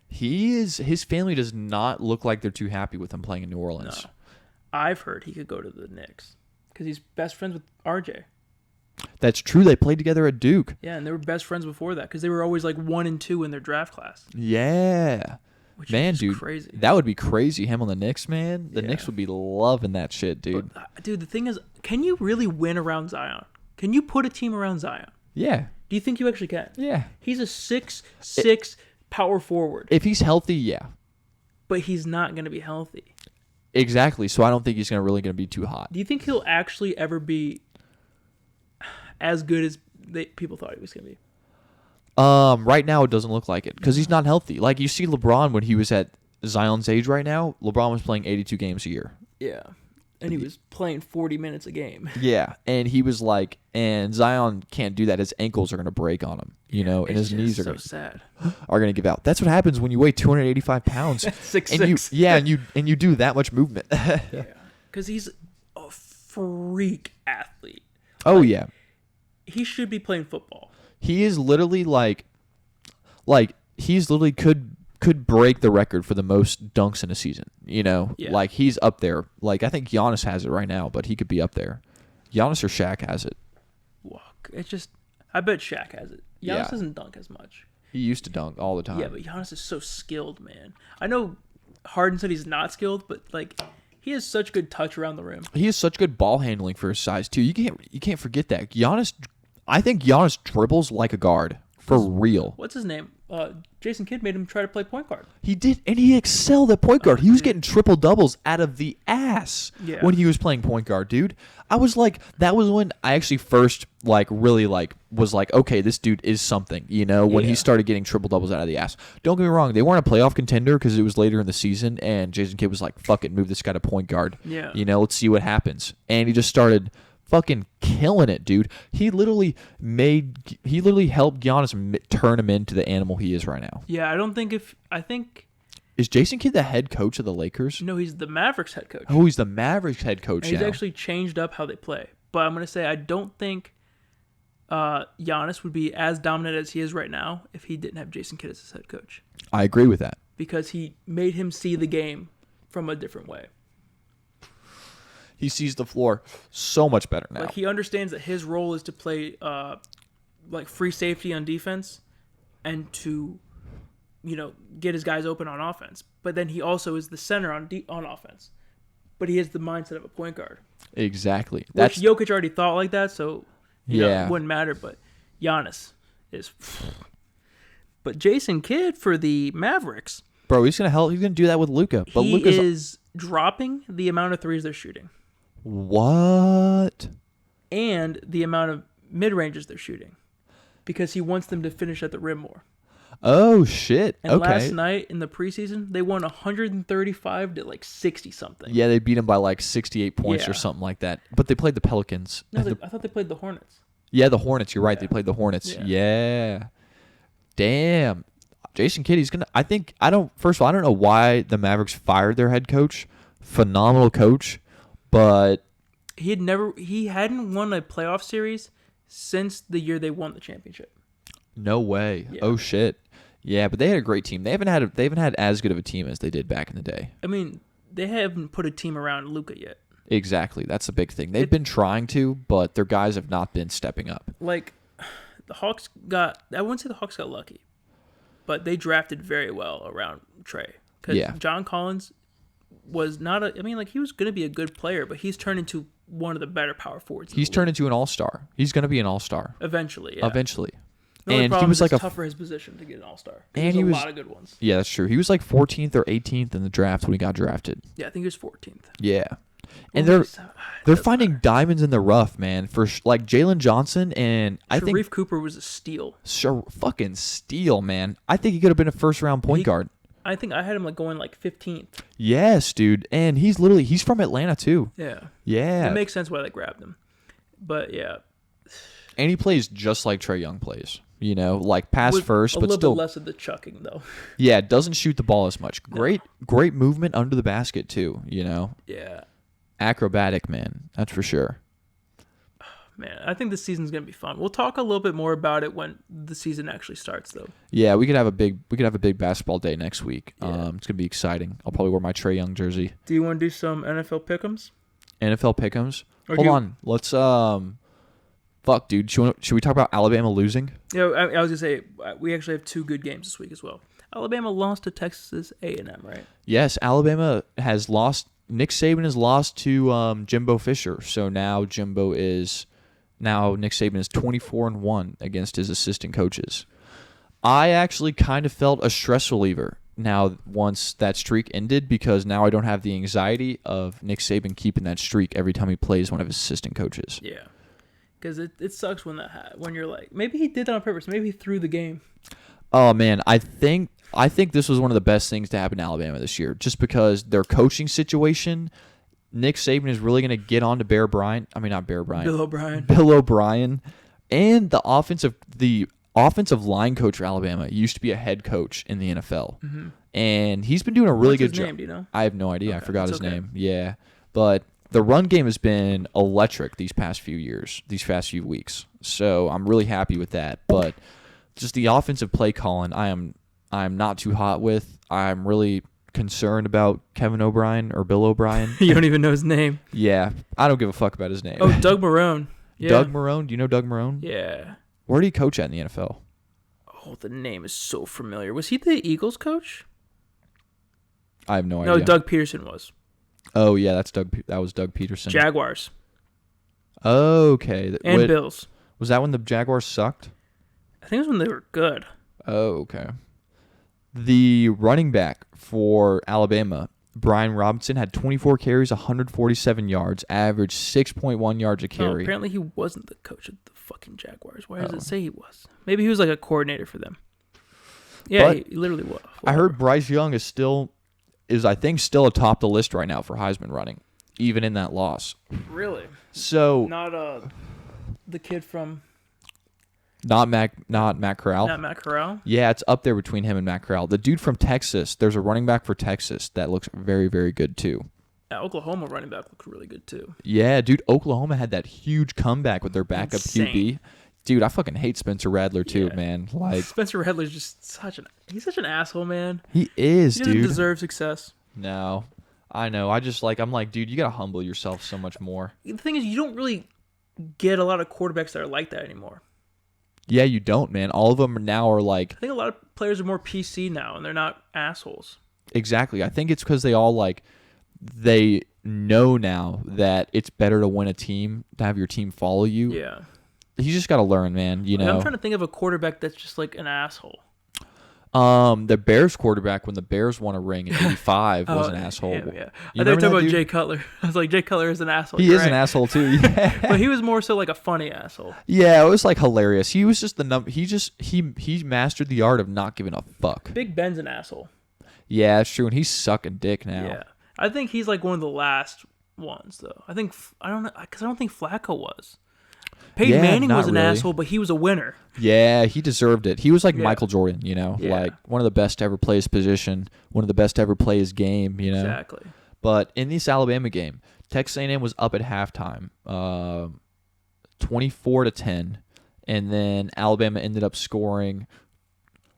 His family does not look like they're too happy with him playing in New Orleans.
No. I've heard he could go to the Knicks because he's best friends with RJ.
That's true. They played together at Duke.
Yeah, and they were best friends before that because they were always like 1 and 2 in their draft class.
Yeah.
Which
man,
is
dude,
crazy.
That would be crazy. Him on the Knicks, man. The Knicks would be loving that shit, dude.
But, dude, the thing is, can you really win around Zion? Can you put a team around Zion?
Yeah.
Do you think you actually can?
Yeah.
He's a 6'6" power forward.
If he's healthy, yeah.
But he's not going to be healthy.
Exactly. So I don't think he's really going to be too hot.
Do you think he'll actually ever be as good as people thought he was going to be?
Right now it doesn't look like it because he's not healthy. Like you see LeBron when he was at Zion's age right now, LeBron was playing 82 games a year.
Yeah. And he was playing 40 minutes a game.
Yeah. And he was like, and Zion can't do that. His ankles are going to break on him, you know, and his knees are going to give out. That's what happens when you weigh 285 pounds.
6'6".
And you do that much movement.
Yeah. Because he's a freak athlete.
Oh, yeah.
He should be playing football.
He is literally could break the record for the most dunks in a season. You know, like he's up there. Like I think Giannis has it right now, but he could be up there. Giannis or Shaq has it.
I bet Shaq has it. Giannis doesn't dunk as much.
He used to dunk all the time.
Yeah, but Giannis is so skilled, man. I know Harden said he's not skilled, but like he has such good touch around the rim.
He has such good ball handling for his size too. You can't forget that. I think Giannis dribbles like a guard. For real.
What's his name? Jason Kidd made him try to play point guard.
He did, and he excelled at point guard. He was getting triple doubles out of the ass when he was playing point guard, dude. I was like, that was when I actually first really was like, okay, this dude is something, you know, when he started getting triple doubles out of the ass. Don't get me wrong, they weren't a playoff contender because it was later in the season, and Jason Kidd was like, fuck it, move this guy to point guard.
Yeah.
You know, let's see what happens. And he just started fucking killing it, dude. He literally helped Giannis turn him into the animal he is right now.
Yeah, I think
Is Jason Kidd the head coach of the Lakers?
No, he's the Mavericks head coach.
Oh, he's the Mavericks head coach
And he's
now.
actually changed up how they play. But I'm going to say I don't think Giannis would be as dominant as he is right now if he didn't have Jason Kidd as his head coach.
I agree with that.
Because he made him see the game from a different way.
He sees the floor so much better now.
Like, he understands that his role is to play like free safety on defense and to, get his guys open on offense. But then he also is the center on offense. But he has the mindset of a point guard.
Exactly.
Which Jokic already thought like that, so
it
wouldn't matter. But Giannis is. But Jason Kidd for the Mavericks,
bro, he's gonna help. He's gonna do that with Luka. But
he
Luka's
is dropping the amount of threes they're shooting.
What?
And the amount of mid ranges they're shooting, because he wants them to finish at the rim more.
Oh shit!
And
okay.
last night in the preseason, they won 135 to like 60 something.
Yeah, they beat him by like 68 points or something like that. But they played the Pelicans.
No, I thought they played the Hornets.
Yeah, the Hornets. You're right. They played the Hornets. Yeah. Damn. Jason Kidd, he's gonna. First of all, I don't know why the Mavericks fired their head coach. Phenomenal coach, but
he hadn't won a playoff series since the year they won the championship.
No way.
Yeah.
Oh shit. Yeah, but they had a great team. They haven't had as good of a team as they did back in the day.
I mean, they haven't put a team around Luka yet.
Exactly. That's a big thing. They've been trying to, but their guys have not been stepping up.
Like, the Hawks I wouldn't say the Hawks got lucky, but they drafted very well around Trey. Because John Collins was not he was going to be a good player, but he's turned into one of the better power forwards.
He's turned into an all-star. He's going to be an all-star.
Eventually, yeah.
Eventually.
The only
and
problem
he was
is
like
it's tough for his position to get an all-star.
And
he was a lot of good ones.
Yeah, that's true. He was like 14th or 18th in the draft when he got drafted.
Yeah, I think he was 14th.
Yeah. And they're finding diamonds in the rough, man. For like Jalen Johnson, and I think
Sharif Cooper was a steal.
Fucking steal, man. I think he could have been a first-round point guard.
I think I had him like going like 15th.
Yes, dude. And he's from Atlanta too.
Yeah.
Yeah.
It makes sense why they grabbed him. But yeah.
And he plays just like Trae Young plays. Like pass first, but still
a little bit less of the chucking though.
Yeah, doesn't shoot the ball as much. Great movement under the basket too.
Yeah.
Acrobatic, man. That's for sure.
Man, I think this season's gonna be fun. We'll talk a little bit more about it when the season actually starts, though.
Yeah, we could have a big basketball day next week.
Yeah.
It's gonna be exciting. I'll probably wear my Trae Young jersey.
Do you want to do some NFL pick'ems?
NFL pick'ems. Hold on. Let's Fuck, dude. Should we talk about Alabama losing?
Yeah, I was gonna say we actually have two good games this week as well. Alabama lost to Texas A&M, right?
Yes, Alabama has lost. Nick Saban has lost to Jimbo Fisher, so now Nick Saban is 24-1 against his assistant coaches. I actually kind of felt a stress reliever now once that streak ended, because now I don't have the anxiety of Nick Saban keeping that streak every time he plays one of his assistant coaches.
Yeah. Because it sucks when you're like, maybe he did that on purpose. Maybe he threw the game.
Oh, man. I think this was one of the best things to happen to Alabama this year, just because their coaching situation, Nick Saban is really going to get on to Bill O'Brien. Bill O'Brien. And the offensive line coach for Alabama used to be a head coach in the NFL.
Mm-hmm.
And he's been doing a really good job.
Name, do you know?
I have no idea. Okay, I forgot his name. Yeah. But the run game has been electric these past few weeks. So I'm really happy with that. But just the offensive play calling, I'm not too hot with. I'm really concerned about Kevin O'Brien or Bill O'Brien.
You don't even know his name.
Yeah. I don't give a fuck about his name.
Oh, Doug Marrone. Yeah.
Doug Marrone? Do you know Doug Marrone?
Yeah.
Where did he coach at in the NFL?
Oh, the name is so familiar. Was he the Eagles coach?
I have no idea.
No, Doug Peterson was.
Oh, yeah, that was Doug Peterson.
Jaguars.
Okay.
And Bills.
Was that when the Jaguars sucked?
I think it was when they were good.
Oh, okay. The running back for Alabama, Brian Robinson, had 24 carries, 147 yards, averaged 6.1 yards a carry.
No, apparently he wasn't the coach of the fucking Jaguars. Why does it say he was? Maybe he was like a coordinator for them. Yeah, he literally was.
I heard Bryce Young is I think still atop the list right now for Heisman running, even in that loss.
Really?
So
not the kid from
Not Matt Corral.
Not Matt Corral?
Yeah, it's up there between him and Matt Corral. The dude from Texas, there's a running back for Texas that looks very, very good too.
Yeah, Oklahoma running back looks really good too.
Yeah, dude, Oklahoma had that huge comeback with their backup
Insane.
QB. Dude, I fucking hate Spencer Rattler too, man. Like
Spencer Rattler's just such an asshole, man.
he is,
He doesn't
dude.
deserve success.
No, I know. I'm like, dude, you gotta humble yourself so much more.
The thing is, you don't really get a lot of quarterbacks that are like that anymore.
Yeah, you don't, man. All of them now are like
I think a lot of players are more PC now, and they're not assholes.
exactly. I think it's because they know now that it's better to win a team to have your team follow you.
Yeah.
You just got to learn, man. You know,
I'm trying to think of a quarterback that's just like an asshole.
The Bears quarterback when the Bears won a ring in '85 was an asshole.
Yeah.
You
I thought you were
remember
talking about
that
Jay
dude?
Cutler. I was like, Jay Cutler is an asshole.
He
You're
is an
right.
asshole too. Yeah.
But he was more so like a funny asshole.
Yeah, it was like hilarious. He was just he mastered the art of not giving a fuck.
Big Ben's an asshole.
Yeah, it's true, and he's sucking dick now.
Yeah. I think he's like one of the last ones, though. I don't know, because I don't think Flacco was. Peyton Manning
not
was an
really.
asshole, but he was a winner.
Yeah, he deserved it. He was like
Yeah.
Michael Jordan, you know,
Yeah.
like one of the best to ever play his position, one of the best to ever play his game, you know.
Exactly.
But in this Alabama game, Texas A&M was up at halftime, 24-10, and then Alabama ended up scoring.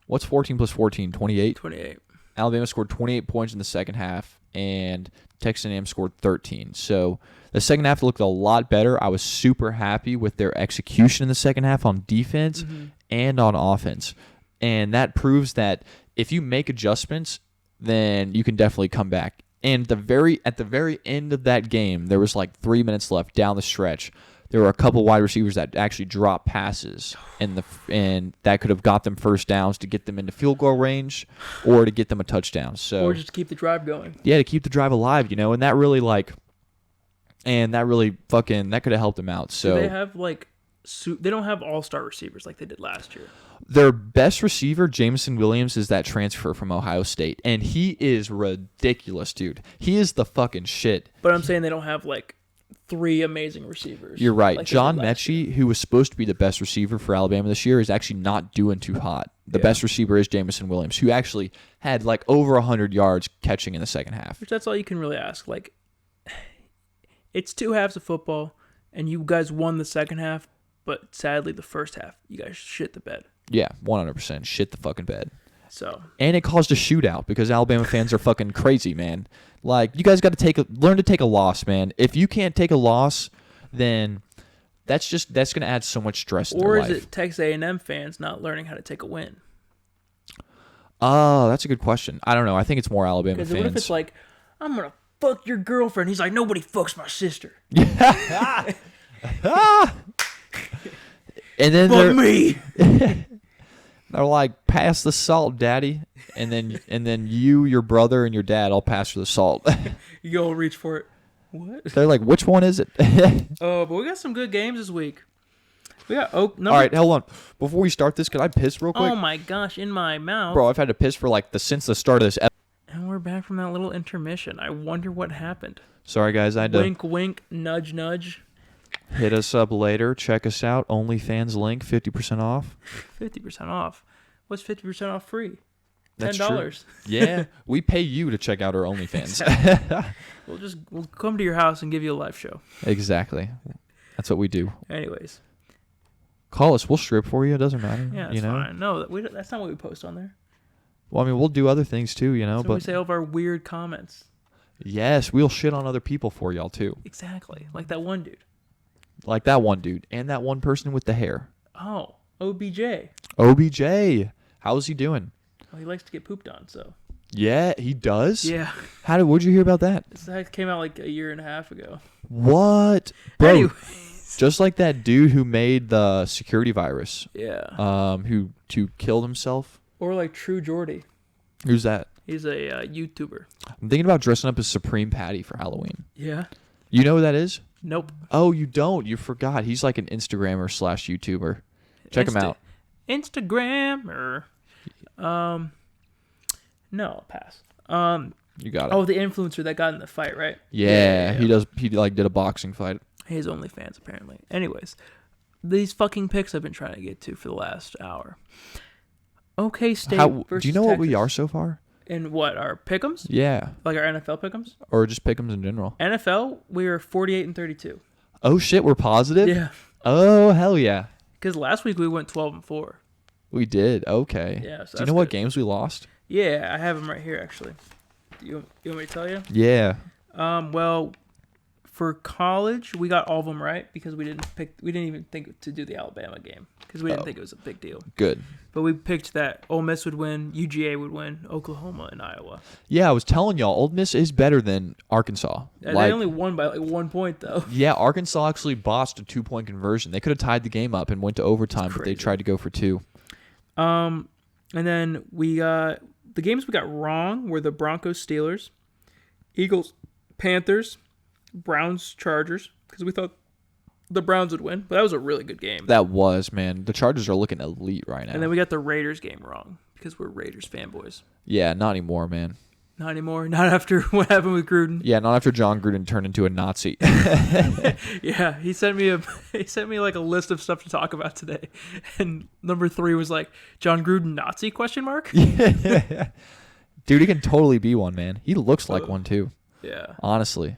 What's 14 plus 14? 28.
28.
Alabama scored 28 points in the second half, and Texas A&M scored 13. So the second half looked a lot better. I was super happy with their execution in the second half on defense and on offense. And that proves that if you make adjustments, then you can definitely come back. And at the very end of that game, there was like 3 minutes left down the stretch. There were a couple wide receivers that actually dropped passes, and that could have got them first downs to get them into field goal range, or to get them a touchdown. So,
Or just to keep the drive going.
yeah, to keep the drive alive, you know, and that really that could have helped them out. So
Do they have like they don't have all-star receivers like they did last year.
their best receiver, Jameson Williams, is that transfer from Ohio State, and he is ridiculous, dude. He is the fucking shit.
But I'm saying they don't have like 3 amazing receivers.
You're right.
like they
John
did last year.
Mechie, who was supposed to be the best receiver for Alabama this year, is actually not doing too hot. The
Yeah.
best receiver is Jameson Williams, who actually had like over 100 yards catching in the second half.
Which that's all you can really ask. Like, it's 2 halves of football, and you guys won the second half, but sadly the first half you guys shit the bed.
Yeah, 100%. Shit the fucking bed.
So
And it caused a shootout because Alabama fans are fucking crazy, man. Like, you guys got to learn to take a loss, man. If you can't take a loss, then that's going to add so much stress in
or
their
is
life.
it Texas A&M fans not learning how to take a win?
Oh, that's a good question. I don't know. I think it's more Alabama
Because
fans.
what if it's like, I'm gonna fuck your girlfriend? He's like, nobody fucks my sister.
And then
Fuck me.
they're like, pass the salt, daddy. And then you, your brother, and your dad all pass for the salt.
You go reach for it. What?
They're like, which one is it?
Oh, but we got some good games this week. We got
All right, hold on. Before we start this, can I piss real quick?
Oh my gosh, in my mouth.
Bro, I've had to piss for like since the start of this episode.
And we're back from that little intermission. I wonder what happened.
Sorry, guys. I had to
Wink, wink, nudge, nudge.
hit us up later. Check us out. OnlyFans link, 50% off.
50% off. What's 50% off free?
That's true.
$10.
Yeah, we pay you to check out our OnlyFans.
We'll come to your house and give you a live show.
Exactly. That's what we do.
Anyways.
Call us. We'll strip for you. It doesn't matter.
Yeah, that's
you know?
fine. No, that's not what we post on there.
Well, I mean, we'll do other things too, you know.
So we
But
say all of our weird comments.
yes, we'll shit on other people for y'all too.
Exactly. Like that one dude.
Like that one dude and that one person with the hair.
Oh, OBJ.
OBJ. How's he doing?
Well, he likes to get pooped on, so.
Yeah, he does.
Yeah.
What'd you hear about that?
That came out like a year and a half ago.
What, bro?
Anyways.
Just like that dude who made the security virus.
Yeah.
Who killed himself.
Or like True Jordy.
Who's that?
He's a YouTuber.
I'm thinking about dressing up as Supreme Patty for Halloween.
Yeah.
You know who that is?
Nope.
Oh, you don't? You forgot. He's like an Instagrammer / YouTuber. Check him out.
Instagrammer. No, I'll pass.
You got it.
Oh, the influencer that got in the fight, right?
Yeah, he does. He like did a boxing fight.
His OnlyFans, apparently. Anyways, these fucking picks I've been trying to get to for the last hour. OK State versus
Do you know what we
Texas.
are so far?
In what, our pick'ems?
Yeah.
Like our NFL pick'ems?
Or just pick'ems in general.
NFL, we are 48-32.
Oh, shit, we're positive?
Yeah.
Oh, hell yeah.
Because last week we went 12-4.
We did. Okay.
Yeah. So
Do you know what games we lost?
Yeah, I have them right here, actually. You want me to tell you?
Yeah.
Well, for college, we got all of them right because we didn't even think to do the Alabama game because we didn't think it was a big deal.
Good.
But we picked that Ole Miss would win, UGA would win, Oklahoma and Iowa.
Yeah, I was telling y'all, Ole Miss is better than Arkansas.
They only won by like 1 point, though.
Yeah, Arkansas actually bossed a 2-point conversion. They could have tied the game up and went to overtime, but they tried to go for 2.
And then we got the games we got wrong were the Broncos, Steelers, Eagles, Panthers, Browns, Chargers, because we thought the Browns would win, but that was a really good game.
That was, man. The Chargers are looking elite right now.
And then we got the Raiders game wrong because we're Raiders fanboys.
Yeah, not anymore, man.
Not anymore. Not after what happened with Gruden.
Yeah, not after John Gruden turned into a Nazi.
Yeah, he sent me like a list of stuff to talk about today, and number 3 was like John Gruden Nazi ?
Dude, he can totally be one, man. He looks like one too.
Yeah.
Honestly.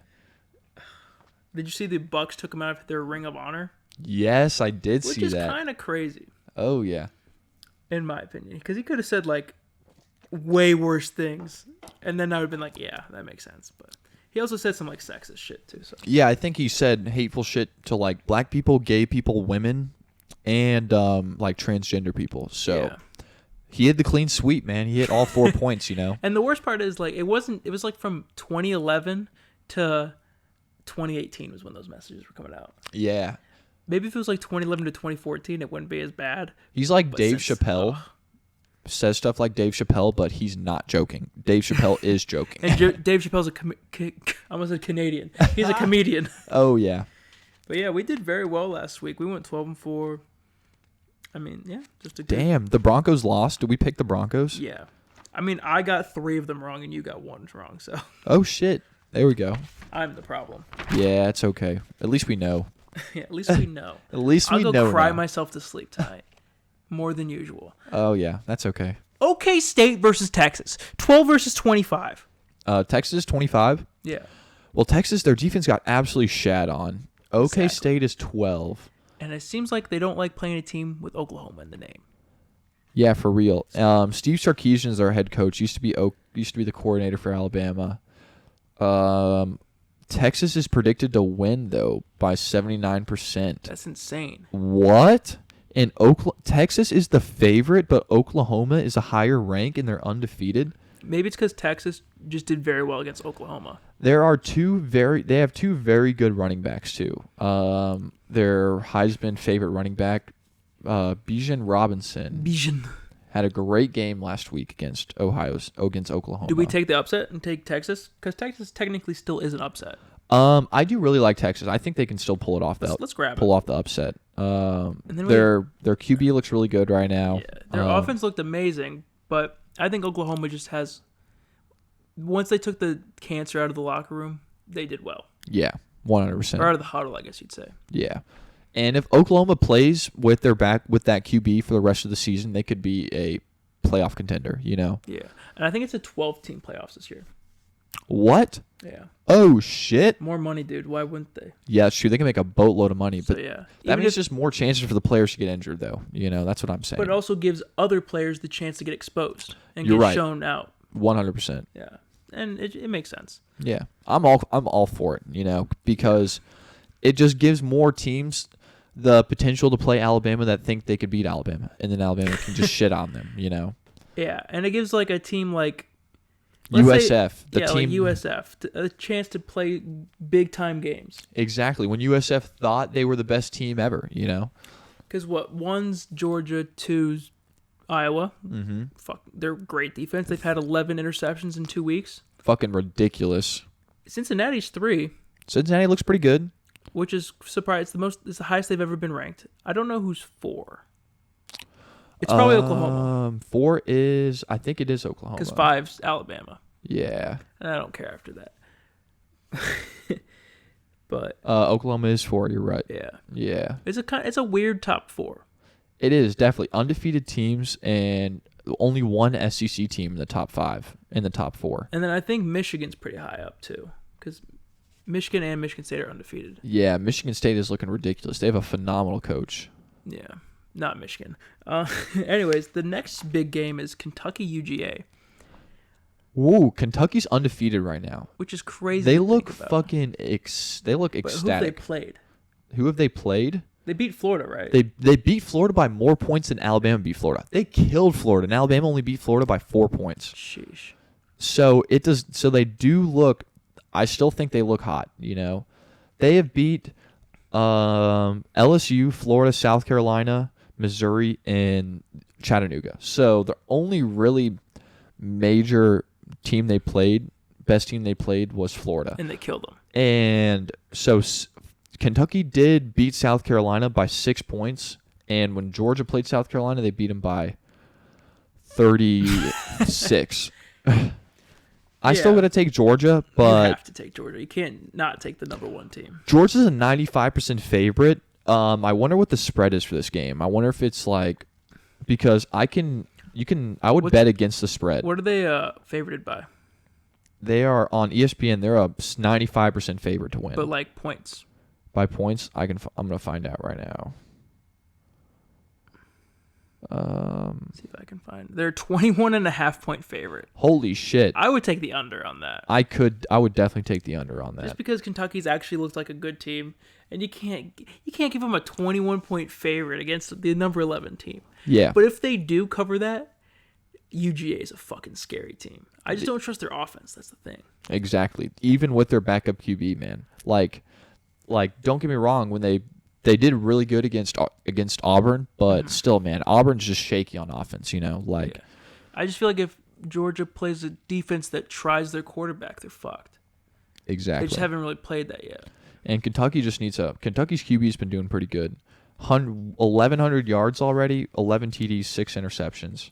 Did you see the Bucks took him out of their Ring of Honor?
Yes, I did see that.
Which is kind of crazy.
Oh yeah.
In my opinion, because he could have said like way worse things, and then I would have been like, yeah, that makes sense. But he also said some like sexist shit too. So
yeah, I think he said hateful shit to like black people, gay people, women, and like transgender people. So
yeah.
He hit the clean sweep, man. He hit all 4 points, you know.
And the worst part is like it was like from 2011 to 2018 was when those messages were coming out.
Yeah.
Maybe if it was like 2011 to 2014, it wouldn't be as bad.
He's like Dave Chappelle. Says stuff like Dave Chappelle, but he's not joking. Dave Chappelle is joking.
And Dave Chappelle's I almost said Canadian. He's a comedian.
Oh, yeah.
But yeah, we did very well last week. We went 12-4. I mean, yeah, just a good...
Damn, the Broncos lost. Did we pick the Broncos?
Yeah. I mean, I got 3 of them wrong and you got 1 wrong, so...
Oh, shit. There we go.
I'm the problem.
Yeah, it's okay. At least we know.
Yeah, at least we know.
At least we know.
I'll go cry
now.
myself to sleep tonight. More than usual.
Oh, yeah. That's okay.
OK State versus Texas. 12 versus 25.
Texas 25?
Yeah.
Well, Texas, their defense got absolutely shat on. OK
Exactly.
State is 12.
And it seems like they don't like playing a team with Oklahoma in the name.
Yeah, for real. Steve Sarkisian is our head coach. Used to be the coordinator for Alabama. Texas is predicted to win though by 79%.
That's insane.
What? And Texas is the favorite, but Oklahoma is a higher rank and they're undefeated.
Maybe it's because Texas just did very well against Oklahoma.
They have two very good running backs too. Their Heisman favorite running back, Bijan Robinson, had a great game last week against Oklahoma.
Do we take the upset and take Texas? Because Texas technically still is an upset.
I do really like Texas. I think they can still pull it off.
Let's grab
pull
it.
off the upset.
And then
their QB looks really good right now.
Yeah, their offense looked amazing, but I think Oklahoma just has. Once they took the cancer out of the locker room, they did well.
Yeah, 100%.
Or out of the huddle, I guess you'd say.
Yeah, and if Oklahoma plays with that QB for the rest of the season, they could be a playoff contender. You know.
Yeah, and I think it's a 12-team playoffs this year.
What?
Yeah.
Oh shit!
More money, dude. Why wouldn't they?
Yeah, it's true. They can make a boatload of money, but
so, yeah.
that means just more chances for the players to get injured, though. You know, that's what I'm saying.
But it also gives other players the chance to get exposed and
You're
get
right.
shown out.
100%.
Yeah, and it makes sense.
Yeah, I'm all for it. You know, because it just gives more teams the potential to play Alabama that think they could beat Alabama, and then Alabama can just shit on them. You know.
Yeah, and it gives like a team like.
USF,
like USF, a chance to play big time games.
Exactly. When USF thought they were the best team ever, you know.
Because one's Georgia, two's Iowa.
Mm-hmm.
Fuck, they're great defense. They've had 11 interceptions in 2 weeks.
Fucking ridiculous.
Cincinnati's 3.
Cincinnati looks pretty good,
which is surprising. It's the highest they've ever been ranked. I don't know who's 4. It's probably Oklahoma.
4 is, I think it is Oklahoma.
Because 5's Alabama.
Yeah.
And I don't care after that. But
Oklahoma is 4. You're right.
yeah,
Yeah.
it's a weird top 4.
It is definitely undefeated teams and only one SEC team in the top 5 in the top 4.
And then I think Michigan's pretty high up too, because Michigan and Michigan State are undefeated.
Yeah, Michigan State is looking ridiculous. They have a phenomenal coach.
Yeah, not Michigan. Anyways, the next big game is Kentucky UGA.
Woo, Kentucky's undefeated right now.
Which is crazy.
They
to
look
think about.
fucking they look
But
ecstatic.
who have they played?
Who have they played?
They beat Florida, right?
They beat Florida by more points than Alabama beat Florida. They killed Florida, and Alabama only beat Florida by 4 points.
Sheesh.
So they do look. I still think they look hot. You know, they have beat LSU, Florida, South Carolina, Missouri, and Chattanooga. So the only really major team they played, best team they played, was Florida,
And they killed them.
and so Kentucky did beat South Carolina by 6 points, and when Georgia played South Carolina, they beat them by 36. I still got to take Georgia,
You
but
have to take Georgia. You can't not take the number 1 team.
Georgia's a 95% favorite. I wonder what the spread is for this game. I wonder if it's like because I would bet against the spread.
What are they favorited by?
They are on ESPN. They're a 95% favorite to win.
But like points.
By points, I'm gonna find out right now.
Let's see if I can find. They're 21.5 point favorite.
Holy shit!
I would take the under on that.
I would definitely take the under on that.
Just because Kentucky's actually looks like a good team, and you can't give them a 21-point favorite against the number 11 team.
Yeah.
But if they do cover that, UGA is a fucking scary team. I just don't trust their offense. That's the thing.
Exactly. Even with their backup QB, man. Like don't get me wrong, when they did really good against Auburn, but still, man, Auburn's just shaky on offense, you know? Like
Yeah. I just feel like if Georgia plays a defense that tries their quarterback, they're fucked.
Exactly.
They just haven't really played that yet.
And Kentucky just needs Kentucky's QB's been doing pretty good. 1,100 yards already, 11 TDs, 6 interceptions.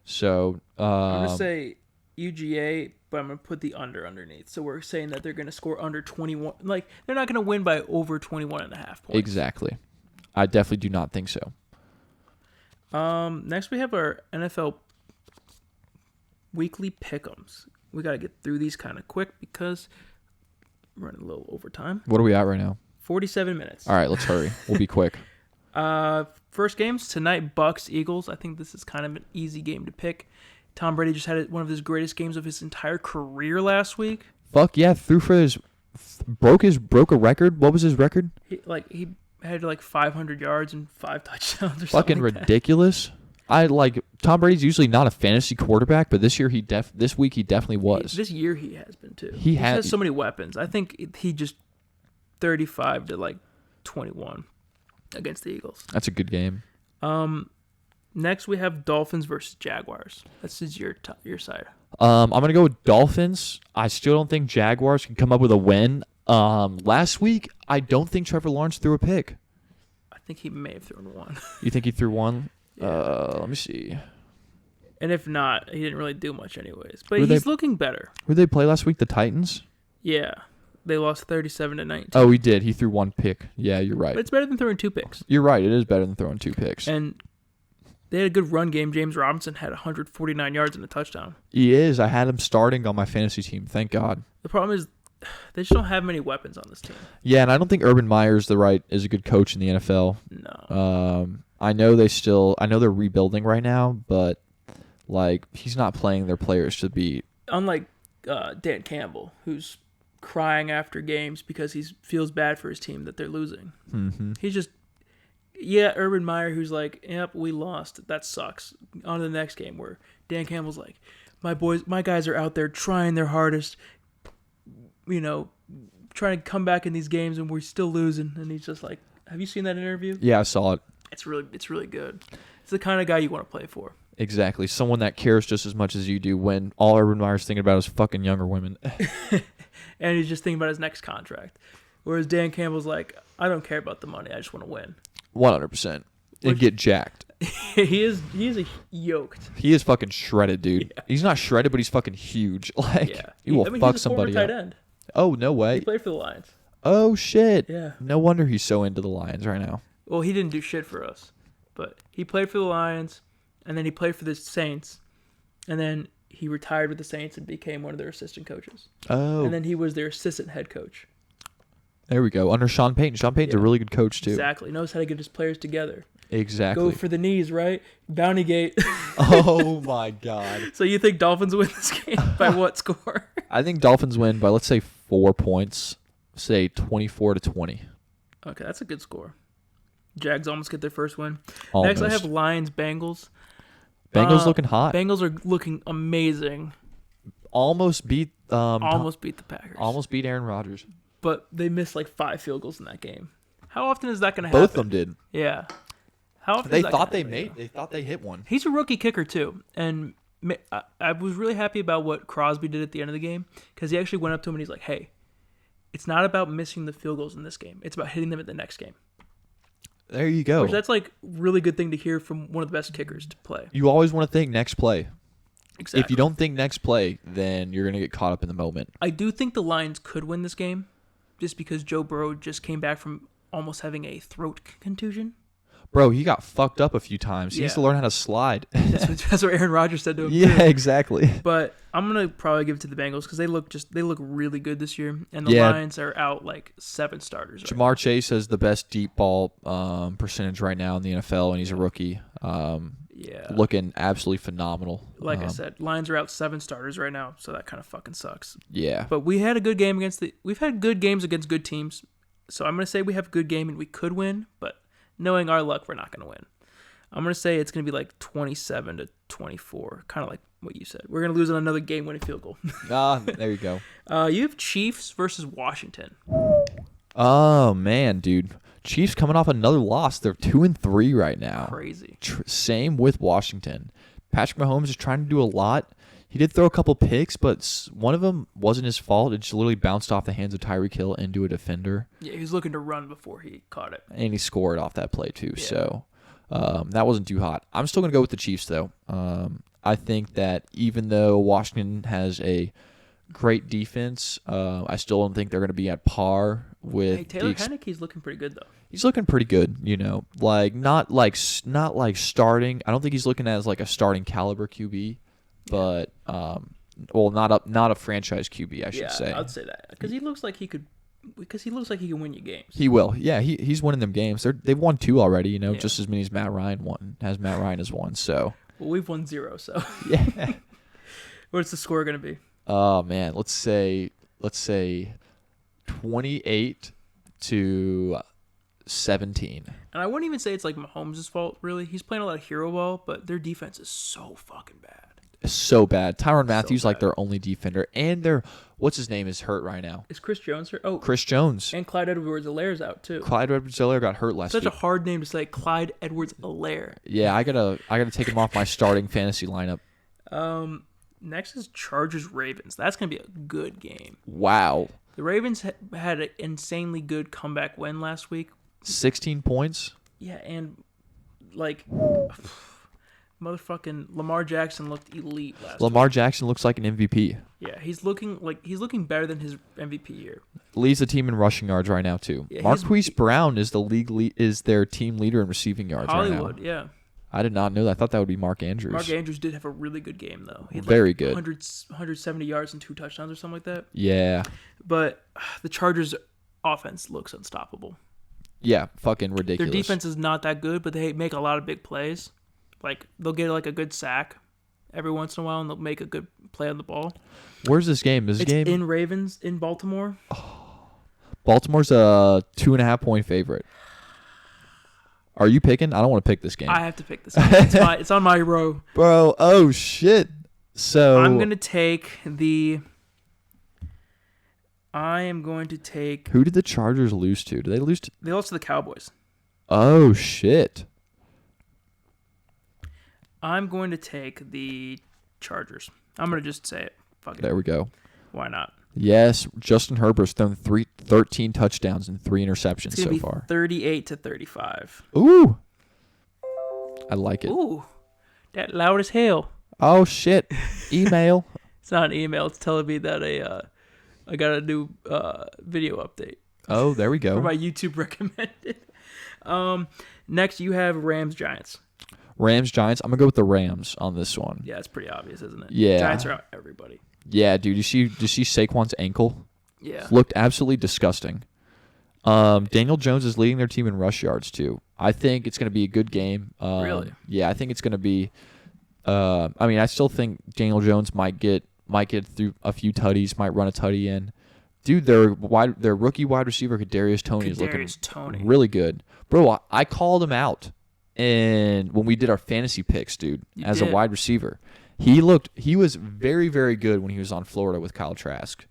So
I'm gonna say UGA, but I'm gonna put the under underneath. So we're saying that they're gonna score under 21. Like they're not gonna win by over 21.5 points.
Exactly. I definitely do not think so.
Next we have our NFL weekly pick'ems. We gotta get through these kind of quick because we're running a little over time.
What are we at right now?
47 minutes.
All right, let's hurry. We'll be quick.
First games tonight, Bucks, Eagles. I think this is kind of an easy game to pick. Tom Brady just had one of his greatest games of his entire career last week.
Fuck yeah, broke a record. What was his record?
He had like 500 yards and 5 touchdowns or something.
Fucking
like
ridiculous. Tom Brady's usually not a fantasy quarterback, but this week he definitely was.
This year he has been too.
He
has so many weapons. I think he just 35 to like 21 against the Eagles.
That's a good game.
Next we have Dolphins versus Jaguars. This is your side.
I'm gonna go with Dolphins. I still don't think Jaguars can come up with a win. Last week I don't think Trevor Lawrence threw a pick.
I think he may have thrown one.
You think he threw one?
Yeah.
Let me see.
And if not, he didn't really do much anyways. But he's looking better.
Who did they play last week? The Titans?
Yeah. They lost 37-19.
Oh, he did. He threw one pick. Yeah, you're right.
But it's better than throwing 2 picks.
You're right. It is better than throwing 2 picks.
And they had a good run game. James Robinson had 149 yards and a touchdown.
He is. I had him starting on my fantasy team. Thank God.
The problem is they just don't have many weapons on this team.
Yeah, and I don't think Urban Meyer is a good coach in the NFL.
No.
I know they're rebuilding right now, but like he's not playing their players to be.
Unlike Dan Campbell, who's crying after games because he feels bad for his team that they're losing.
Mm-hmm.
He's just, Urban Meyer, who's like, yep, we lost. That sucks. On to the next game where Dan Campbell's like, my guys are out there trying their hardest, trying to come back in these games and we're still losing. And he's just like, have you seen that interview?
Yeah, I saw it.
It's really good. It's the kind of guy you want to play for.
Exactly. Someone that cares just as much as you do when all Urban Meyer's thinking about is fucking younger women.
And he's just thinking about his next contract. Whereas Dan Campbell's like, I don't care about the money. I just want to win.
100%. And get jacked.
He is yoked.
He is fucking shredded, dude.
Yeah.
He's not shredded, but he's fucking huge. Like,
Yeah.
he will fuck
he's a
somebody
former
up.
tight end.
Oh, no way.
He played for the Lions.
Oh, shit.
Yeah.
No wonder he's so into the Lions right now.
Well, he didn't do shit for us, but he played for the Lions, and then he played for the Saints, and then he retired with the Saints and became one of their assistant coaches.
Oh.
And then he was their assistant head coach.
There we go. Under Sean Payton. Sean Payton's a really good coach, too.
Exactly. Knows how to get his players together.
Exactly.
Go for the knees, right? Bounty gate.
Oh, my God.
So you think Dolphins win this game by what score?
I think Dolphins win by, let's say, 4 points. Say 24-20.
Okay, that's a good score. Jags almost get their first win.
Almost.
Next, I have Lions-Bengals.
Bengals looking hot.
Bengals are looking amazing.
Almost beat
Almost beat the Packers.
Almost beat Aaron Rodgers.
But they missed like 5 field goals in that game. How often is that going to happen?
Both of them did.
Yeah. How often?
They
is that
thought
gonna
they
happen?
made. They thought they hit one.
He's a rookie kicker too, and I was really happy about what Crosby did at the end of the game because he actually went up to him and he's like, "Hey, it's not about missing the field goals in this game. It's about hitting them at the next game."
There you go.
Which that's like really good thing to hear from one of the best kickers to play.
You always want to think next play.
Exactly.
If you don't think next play, then you're going to get caught up in the moment.
I do think the Lions could win this game just because Joe Burrow just came back from almost having a throat contusion.
Bro, he got fucked up a few times. He needs
Yeah.
to learn how to slide.
That's what Aaron Rodgers said to him.
Yeah,
too.
exactly.
But I'm gonna probably give it to the Bengals because they look really good this year, and the
Yeah.
Lions are out like 7 starters. Right
Jamar Chase has the best deep ball percentage right now in the NFL, and he's a rookie.
Yeah.
Looking absolutely phenomenal.
Like I said, Lions are out 7 starters right now, so that kind of fucking sucks.
Yeah.
But we had a good game we've had good games against good teams, so I'm gonna say we have a good game and we could win, but knowing our luck, we're not gonna win. I'm going to say it's going to be like 27-24, kind of like what you said. We're going to lose on another game-winning field goal.
There you go.
You have Chiefs versus Washington.
Oh, man, dude. Chiefs coming off another loss. They're 2-3 right now.
Crazy.
Same with Washington. Patrick Mahomes is trying to do a lot. He did throw a couple picks, but one of them wasn't his fault. It just literally bounced off the hands of Tyreek Hill into a defender.
Yeah, he was looking to run before he caught it.
And he scored off that play, too.
Yeah.
So that wasn't too hot. I'm still going to go with the Chiefs, though. I think that even though Washington has a great defense, I still don't think they're going to be at par with.
Hey, Taylor Heineke's looking pretty good, though.
He's looking pretty good, not like starting. I don't think he's looking at as like a starting caliber QB, but not a franchise QB, I should say.
I'd say that because he looks like he could. Because he looks like he can win you games.
He will. Yeah, he's winning them games. They've won 2 already,
Yeah.
just as many as Matt Ryan won. Matt Ryan has won, so.
Well, we've won 0, so.
Yeah.
What's the score going to be?
Oh man, let's say 28-17.
And I wouldn't even say it's like Mahomes' fault, really. He's playing a lot of hero ball, but their defense is so fucking bad.
It's so bad. Tyrann Matthews like
bad.
their only defender, and their what's his name is hurt right now.
Is Chris Jones hurt? Oh,
Chris Jones.
and Clyde Edwards-Hilaire's out too.
Clyde Edwards-Helaire got hurt last
Such
week.
a hard name to say, Clyde Edwards-Helaire.
Yeah, I gotta take him off my starting fantasy lineup.
Next is Chargers-Ravens. That's gonna be a good game.
Wow,
The Ravens had an insanely good comeback win last week.
16 points.
Yeah, and like motherfucking Lamar Jackson looked elite last week.
Lamar Jackson looks like an MVP.
Yeah, he's looking better than his MVP year.
Leads the team in rushing yards right now too.
Yeah,
Marquise Brown is is their team leader in receiving yards
Hollywood,
right now.
yeah.
I did not know that. I thought that would be Mark Andrews.
Mark Andrews did have a really good game though. He had
Very good.
170 yards and 2 touchdowns or something like that.
Yeah.
But the Chargers offense looks unstoppable.
Yeah, fucking ridiculous.
Their defense is not that good, but they make a lot of big plays. Like they'll get like a good sack every once in a while, and they'll make a good play on the ball.
Where's this game?
It's in Ravens in Baltimore.
Baltimore's a 2.5 point favorite. Are you picking? I don't want to pick this game.
I have to pick this. It's on my row.
Bro, oh shit. So
I'm gonna take the. I am going to take.
Who did the Chargers lose to? Did they lose to?
They lost to the Cowboys.
Oh shit.
I'm going to take the Chargers. I'm going to just say it. Fuck it.
There we go.
Why not?
Yes, Justin Herbert's thrown 13 touchdowns and 3 interceptions
It's
so
going to be
far.
38-35.
Ooh. I like it.
Ooh. That loud as hell.
Oh shit. Email.
It's not an email. It's telling me that I got a new video update.
Oh, there we
for
go.
my YouTube recommended. Next, you have Rams Giants.
Rams, Giants. I'm going to go with the Rams on this one.
Yeah, it's pretty obvious, isn't it?
Yeah.
Giants are out everybody.
Yeah, dude. Did you see Saquon's ankle?
Yeah.
Looked absolutely disgusting. Daniel Jones is leading their team in rush yards, too. I think it's going to be a good game.
Really?
Yeah, I think it's going to be I still think Daniel Jones might get through a few tutties, might run a tutty in. Dude, their rookie wide receiver Kadarius Toney is looking really good. Bro, I called him out when we did our fantasy picks, dude, as a wide receiver. He was very, very good when he was on Florida with Kyle Trask.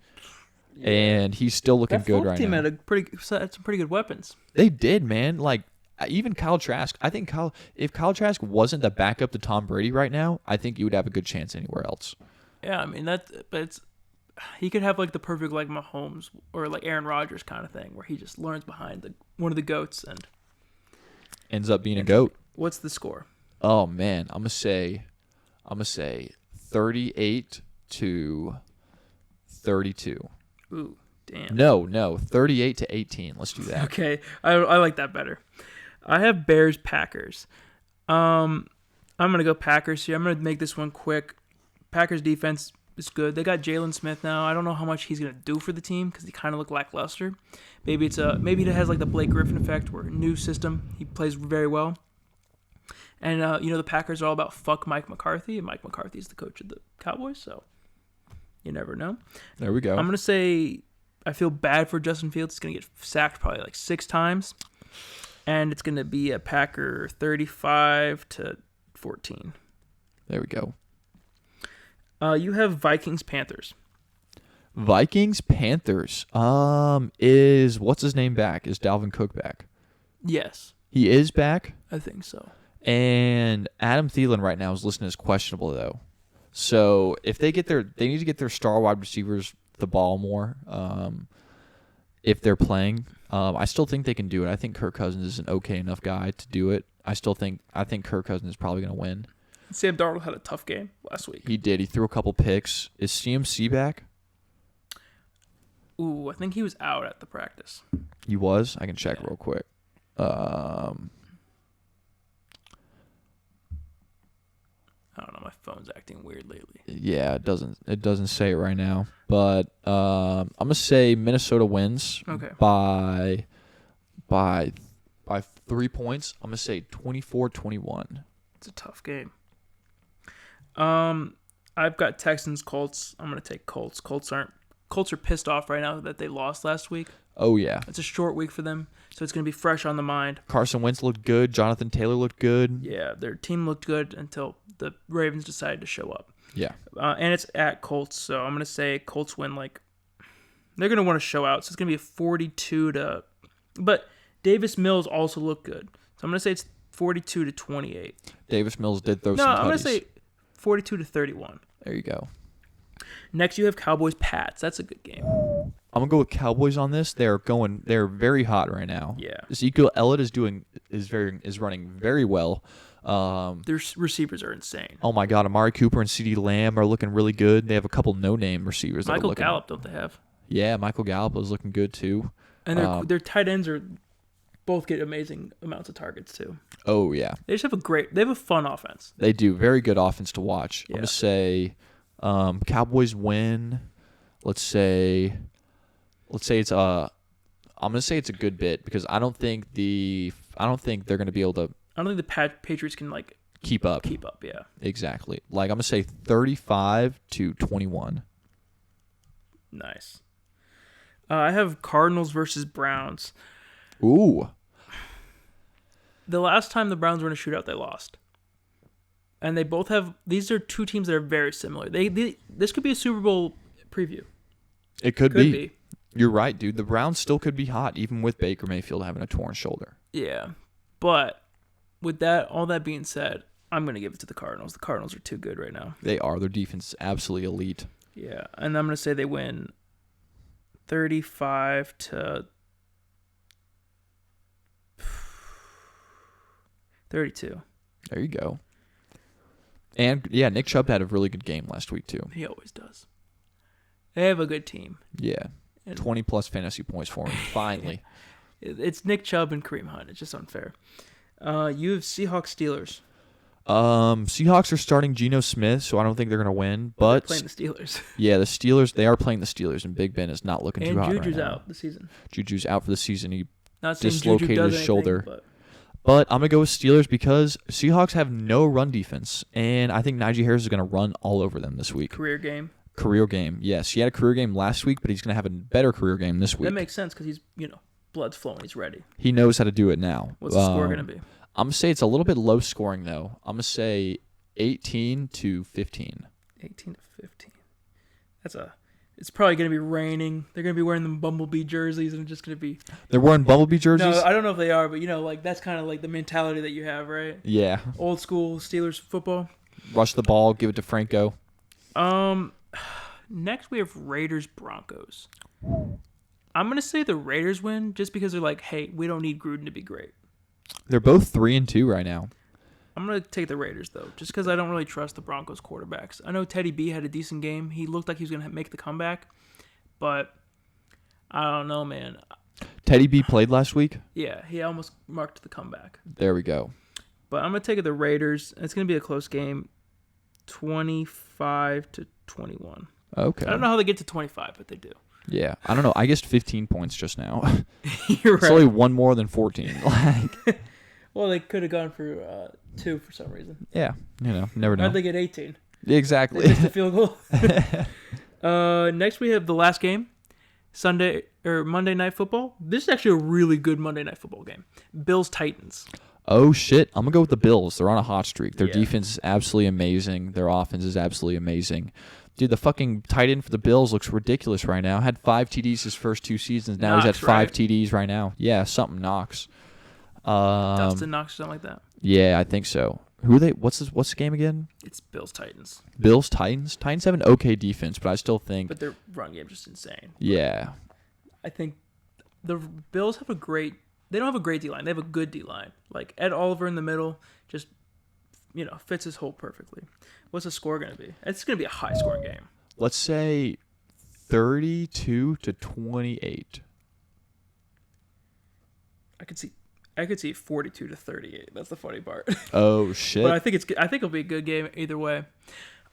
Yeah. And he's still looking good right now.
That team had some pretty good weapons.
They did, man. Like, even Kyle Trask, I think if Kyle Trask wasn't the backup to Tom Brady right now, I think he would have a good chance anywhere else.
Yeah, I mean he could have like the perfect like Mahomes or like Aaron Rodgers kind of thing where he just learns behind one of the goats and
ends up being a goat.
What's the score?
Oh man, I'm gonna say 38-32.
Ooh, damn.
No, 38-18. Let's do that.
Okay, I like that better. I have Bears Packers. I'm gonna go Packers here. I'm gonna make this one quick. Packers defense is good. They got Jalen Smith now. I don't know how much he's gonna do for the team because he kind of looked lackluster. Maybe it has like the Blake Griffin effect where new system he plays very well. And the Packers are all about fuck Mike McCarthy, and Mike McCarthy is the coach of the Cowboys, so you never know.
There we go.
I'm gonna say I feel bad for Justin Fields. He's gonna get sacked probably like 6 times. And it's going to be a Packer 35-14.
There we go.
You have Vikings Panthers.
Vikings Panthers. Is what's his name back? Is Dalvin Cook back?
Yes.
He is back?
I think so.
And Adam Thielen right now is listed as questionable though. So if they need to get their star wide receivers the ball more. If they're playing, I still think they can do it. I think Kirk Cousins is an okay enough guy to do it. I think Kirk Cousins is probably going to win.
Sam Darnold had a tough game last week.
He did. He threw a couple picks. Is CMC back?
Ooh, I think he was out at the practice.
He was? I can check real quick.
I don't know. My phone's acting weird lately.
Yeah, it doesn't say it right now. But I'm gonna say Minnesota wins.
Okay.
By 3 points. I'm gonna say 24-21.
It's a tough game. I've got Texans Colts. I'm gonna take Colts. Colts are pissed off right now that they lost last week.
Oh yeah.
It's a short week for them, so it's gonna be fresh on the mind.
Carson Wentz looked good. Jonathan Taylor looked good.
Yeah, their team looked good until the Ravens decided to show up.
Yeah.
And it's at Colts, so I'm going to say Colts win they're going to want to show out. So it's going to be a 42 but Davis Mills also looked good. So I'm going to say it's 42-28.
Davis Mills did throw some tutties.
I'm going to say 42-31.
There you go.
Next you have Cowboys Pats. That's a good game.
I'm going to go with Cowboys on this. They're very hot right now.
Yeah.
Ezekiel Elliott is running very well.
Their receivers are insane.
Oh my God, Amari Cooper and CeeDee Lamb are looking really good. They have a couple no-name receivers.
Michael Gallup, don't they have?
Yeah, Michael Gallup is looking good too.
And their tight ends both get amazing amounts of targets too.
Oh yeah.
They have a fun offense.
They do. Very good offense to watch.
Yeah.
I'm gonna say Cowboys win. Let's say it's I'm gonna say it's a good bit because I don't think they're gonna be able to.
I don't think the Patriots can
keep up.
Yeah.
Exactly. I'm gonna say 35-21.
Nice. I have Cardinals versus Browns.
Ooh.
The last time the Browns were in a shootout, they lost. And they both have. These are two teams that are very similar. This could be a Super Bowl preview.
It could be. You're right, dude. The Browns still could be hot, even with Baker Mayfield having a torn shoulder.
Yeah, but with all that being said, I'm going to give it to the Cardinals. The Cardinals are too good right now.
They are. Their defense is absolutely elite.
Yeah, and I'm going to say they win 35-32. There
you go. And, yeah, Nick Chubb had a really good game last week, too.
He always does. They have a good team.
Yeah.
And
20-plus fantasy points for him, finally.
it's Nick Chubb and Kareem Hunt. It's just unfair. You have Seahawks-Steelers.
Seahawks are starting Geno Smith, so I don't think they're going to win. But
they're playing the Steelers.
Yeah, the Steelers, they are playing the Steelers, and Big Ben is not looking too hot right now.
And Juju's out the season.
Juju's out for the season. He
Not saying
dislocated
Juju does
his shoulder.
anything,
But I'm going to go with Steelers because Seahawks have no run defense, and I think Najee Harris is going to run all over them this week.
Career game.
Career game, yes. He had a career game last week, but he's going to have a better career game this week.
That makes sense because he's, blood's flowing. He's ready.
He knows how to do it now.
What's the score going to be?
I'm going to say it's a little bit low scoring, though. I'm going to say 18-15.
18-15. It's probably going to be raining. They're going to be wearing them Bumblebee jerseys, and it's just going to be...
They're wearing Bumblebee jerseys?
No, I don't know if they are, but, that's kind of like the mentality that you have, right?
Yeah.
Old school Steelers football.
Rush the ball, give it to Franco.
Next we have Raiders-Broncos. I'm going to say the Raiders win just because they're like, hey, we don't need Gruden to be great.
They're both 3-2 right now.
I'm going to take the Raiders, though, just because I don't really trust the Broncos quarterbacks. I know Teddy B had a decent game. He looked like he was going to make the comeback, but I don't know, man.
Teddy B played last week?
Yeah, he almost marked the comeback.
There we go.
But I'm going to take the Raiders. It's going to be a close game, 25-21.
Okay.
I don't know how they get to 25, but they do.
Yeah, I don't know. I guessed 15 points just now.
You're
it's
right.
only one more than 14.
Well, they could have gone for 2 for some reason.
Yeah, never know.
How'd they get 18?
Exactly.
They missed the field goal. Next, we have the last game, Monday Night Football. This is actually a really good Monday Night Football game. Bills-Titans.
Oh, shit. I'm going to go with the Bills. They're on a hot streak. Their
Yeah.
defense is absolutely amazing. Their offense is absolutely amazing. Dude, the fucking tight end for the Bills looks ridiculous right now. Had 5 TDs his first 2 seasons. Now he's at 5
right?
TDs right now. Yeah, something knocks.
Dustin Knox or something like that.
Yeah, I think so. Who are they? What's the game again?
It's Bills-Titans.
Bills-Titans? Titans have an okay defense, but I still think...
But their run game is just insane.
Yeah.
I think the Bills have they don't have a great D-line. They have a good D-line. Like, Ed Oliver in the middle just, fits his hole perfectly. What's the score going to be? It's going to be a high-scoring game.
Let's say 32-28.
I could see 42-38. That's the funny part.
Oh, shit.
But I think it'll be a good game either way.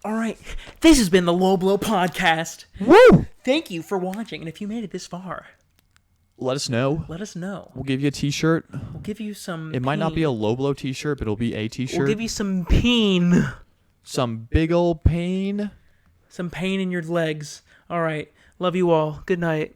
All right. This has been the Low Blow Podcast.
Woo!
Thank you for watching. And if you made it this far,
Let us know.
let us know.
We'll give you a t-shirt.
We'll give you some
It might not be a low blow t-shirt, but it'll be a t-shirt.
We'll give you some pain.
Some big old pain.
Some pain in your legs. All right. Love you all. Good night.